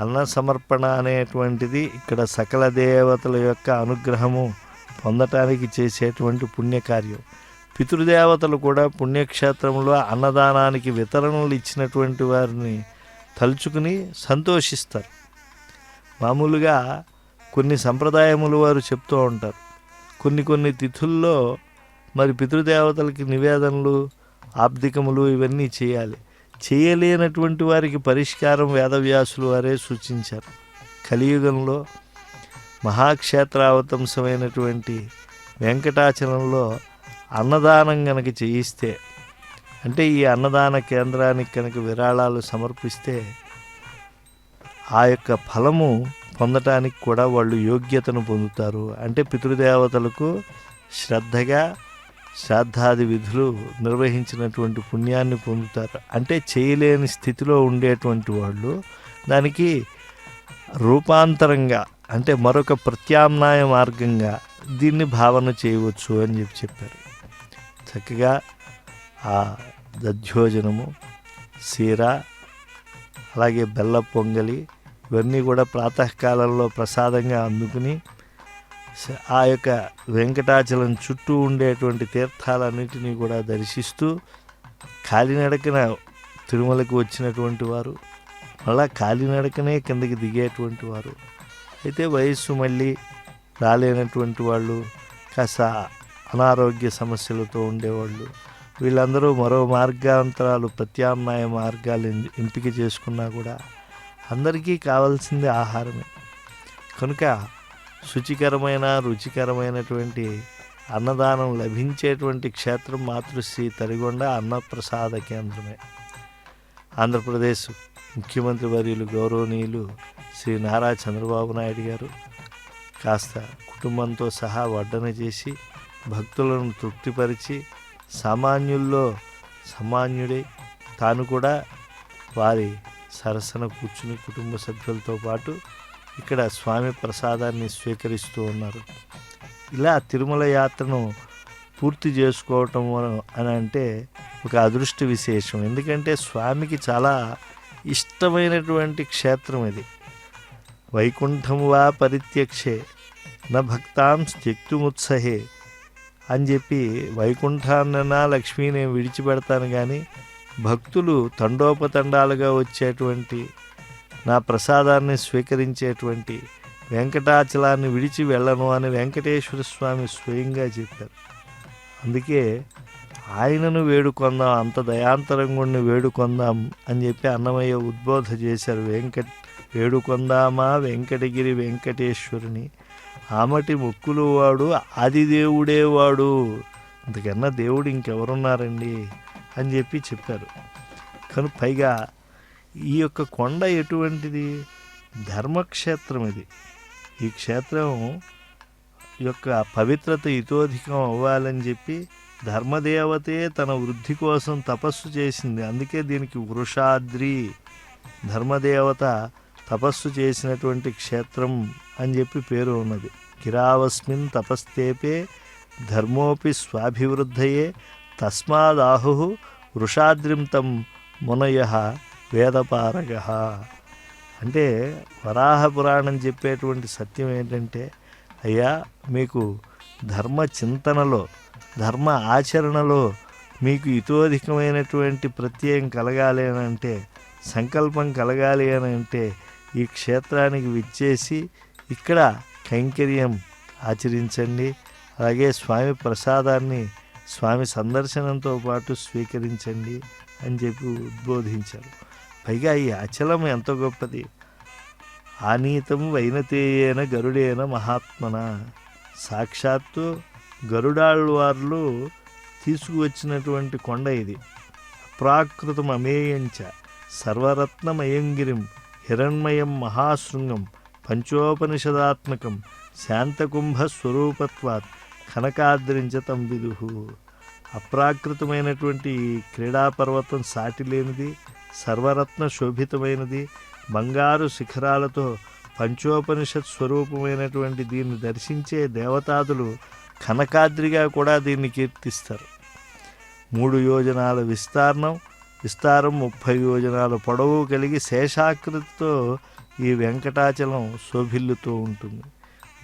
అన్న సమర్పణ అనేటువంటిది ఇక్కడ సకల దేవతల యొక్క అనుగ్రహము పొందటానికి చేసేటువంటి పుణ్యకార్యం. పితృదేవతలు కూడా పుణ్యక్షేత్రంలో అన్నదానానికి వితరణలు ఇచ్చినటువంటి వారిని తలుచుకుని సంతోషిస్తారు. మామూలుగా కొన్ని సంప్రదాయములు వారు చెప్తూ ఉంటారు, కొన్ని తిథుల్లో మరి పితృదేవతలకి నివేదనలు, ఆబ్దికములు ఇవన్నీ చేయాలి. చేయలేనటువంటి వారికి పరిష్కారం వేదవ్యాసులు వారే సూచించారు. కలియుగంలో మహాక్షేత్రావతంసమైనటువంటి వెంకటాచలంలో అన్నదానం కనుక చేయిస్తే, అంటే ఈ అన్నదాన కేంద్రానికి కనుక విరాళాలు సమర్పిస్తే ఆ యొక్క ఫలము పొందటానికి కూడా వాళ్ళు యోగ్యతను పొందుతారు. అంటే పితృదేవతలకు శ్రద్ధగా శ్రాద్ధాది విధులు నిర్వహించినటువంటి పుణ్యాన్ని పొందుతారు. అంటే చేయలేని స్థితిలో ఉండేటువంటి వాళ్ళు దానికి రూపాంతరంగా, అంటే మరొక ప్రత్యామ్నాయ మార్గంగా దీన్ని భావన చేయవచ్చు అని చెప్పారు. చక్కగా ఆ దధ్యోజనము, సీర, అలాగే బెల్ల పొంగలి ఇవన్నీ కూడా ప్రాతకాలంలో ప్రసాదంగా అందుకుని ఆ యొక్క వెంకటాచలం చుట్టూ ఉండేటువంటి తీర్థాలన్నిటినీ కూడా దర్శిస్తూ కాలినడకన తిరుమలకు వచ్చినటువంటి వారు మళ్ళా కాలినడకనే కిందకి దిగేటువంటి వారు, అయితే వయస్సు మళ్ళీ రాలేనటువంటి వాళ్ళు, కాస్త అనారోగ్య సమస్యలతో ఉండేవాళ్ళు, వీళ్ళందరూ మరో మార్గాంతరాలు ప్రత్యామ్నాయ మార్గాలు ఎంపిక చేసుకున్నా కూడా అందరికీ కావాల్సింది ఆహారమే. కనుక శుచికరమైన రుచికరమైనటువంటి అన్నదానం లభించేటువంటి క్షేత్రం మాతృశ్రీ తరిగొండ అన్నప్రసాద కేంద్రమే. ఆంధ్రప్రదేశ్ ముఖ్యమంత్రి వర్యులు గౌరవనీయులు శ్రీ నారా చంద్రబాబు నాయుడు గారు కాస్త కుటుంబంతో సహా వడ్డన చేసి భక్తులను తృప్తిపరిచి సామాన్యుల్లో సామాన్యుడై తాను కూడా వారి సరసన కూర్చుని కుటుంబ సభ్యులతో పాటు ఇక్కడ స్వామి ప్రసాదాన్ని స్వీకరిస్తూ ఉన్నారు. ఇలా తిరుమల యాత్రను పూర్తి చేసుకోవటం అని అంటే ఒక అదృష్ట విశేషం. ఎందుకంటే స్వామికి చాలా ఇష్టమైనటువంటి క్షేత్రం ఇది. వైకుంఠం వా పరిత్యక్షే న భక్తాం త్యక్తుముత్సహే అని చెప్పి వైకుంఠాన్నైనా లక్ష్మీని విడిచిపెడతాను కానీ భక్తులు తండోపతండాలుగా వచ్చేటువంటి నా ప్రసాదాన్ని స్వీకరించేటువంటి వెంకటాచలాన్ని విడిచి వెళ్ళను అని వెంకటేశ్వర స్వామి స్వయంగా చెప్పారు. అందుకే ఆయనను వేడుకొందాం, అంత దయాంతరంగుణ్ణి వేడుకొందాం అని చెప్పి అన్నమయ్య ఉద్బోధ చేశారు. వేడుకొందామా వెంకటగిరి వెంకటేశ్వరుని, ఆమటి మొక్కులు వాడు ఆదిదేవుడే వాడు, ఇంతకన్నా దేవుడు ఇంకెవరున్నారండి అని చెప్పి చెప్పారు. కానీ పైగా ఈ యొక్క కొండ ఎటువంటిది? ధర్మక్షేత్రం ఇది. ఈ క్షేత్రం యొక్క పవిత్రత ఇతోధికం అవ్వాలని చెప్పి ధర్మదేవతే తన వృద్ధి కోసం తపస్సు చేసింది. అందుకే దీనికి వృషాద్రి, ధర్మదేవత తపస్సు చేసినటువంటి క్షేత్రం అని చెప్పి పేరు ఉన్నది. గిరావస్మిన్ తపస్తేపే ధర్మోపి స్వాభివృద్ధయే తస్మాదాహు వృషాద్రిం తం మునయ వేదపారగ. అంటే వరాహ పురాణం చెప్పేటువంటి సత్యం ఏంటంటే, అయ్యా మీకు ధర్మ చింతనలో, ధర్మ ఆచరణలో మీకు ఇతోధికమైనటువంటి ప్రత్యయం కలగాలి అని అంటే, సంకల్పం కలగాలి అని అంటే ఈ క్షేత్రానికి విచ్చేసి ఇక్కడ కైంకర్యం ఆచరించండి. అలాగే స్వామి ప్రసాదాన్ని స్వామి సందర్శనంతో పాటు స్వీకరించండి అని చెప్పి ఉద్బోధించారు. పైగా ఈ అచలం ఎంత గొప్పది. ఆనీతం వైనతేయేన గరుడేన మహాత్మన. సాక్షాత్తు గరుడాళ్వార్లు తీసుకువచ్చినటువంటి కొండ ఇది. అప్రాకృతం అమేయంచ సర్వరత్నమయంగిరిం హిరణ్మయం మహాశృంగం పంచోపనిషదాత్మకం శాంతకుంభ స్వరూపత్వాత్ కనకాద్రించ తం విదుహు. అప్రాకృతమైనటువంటి క్రీడాపర్వతం సాటి లేనిది, సర్వరత్న శోభితమైనది, బంగారు శిఖరాలతో పంచోపనిషత్ స్వరూపమైనటువంటి దీన్ని దర్శించే దేవతాదులు కనకాద్రిగా కూడా దీన్ని కీర్తిస్తారు. 3 యోజనాల విస్తారం 30 యోజనాల పొడవు కలిగి శేషాకృతితో ఈ వెంకటాచలం శోభిల్లుతూ ఉంటుంది.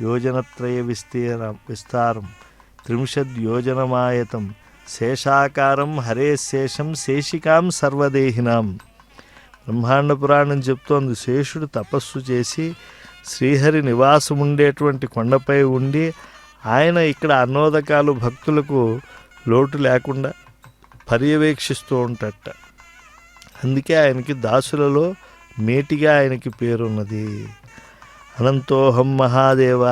యోజనత్రయ విస్తారం 30 యోజనమాయతం శేషాకారం హరే శేషం శేషికాం సర్వదేహినాం. బ్రహ్మాండ పురాణం చెప్తోంది, శేషుడు తపస్సు చేసి శ్రీహరి నివాసం ఉండేటువంటి కొండపై ఉండి ఆయన ఇక్కడ అన్నోదకాలు భక్తులకు లోటు లేకుండా పర్యవేక్షిస్తూ ఉంటాడట. అందుకే ఆయనకి దాసులలో మేటిగా ఆయనకి పేరున్నది. అనంతోహం మహాదేవ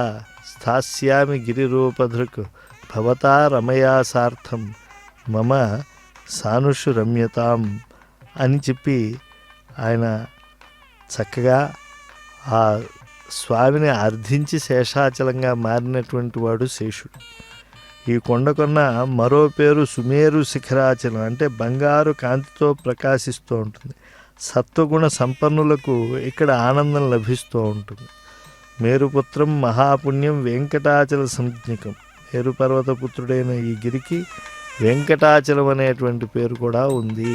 స్థాస్యామి గిరిరూపధృక్ భవతా రమయా సార్థం మమ సానుషు రమ్యతాం అని చెప్పి ఆయన చక్కగా ఆ స్వామిని అర్థించి శేషాచలంగా మారినటువంటి వాడు శేషుడు. ఈ కొండకున్న మరో పేరు సుమేరు శిఖరాచలం. అంటే బంగారు కాంతితో ప్రకాశిస్తూ ఉంటుంది. సత్వగుణ సంపన్నులకు ఇక్కడ ఆనందం లభిస్తూ ఉంటుంది. మేరుపుత్రం మహాపుణ్యం వెంకటాచల సంజ్ఞకం. మేరుపర్వత పుత్రుడైన ఈ గిరికి వెంకటాచలం అనేటువంటి పేరు కూడా ఉంది.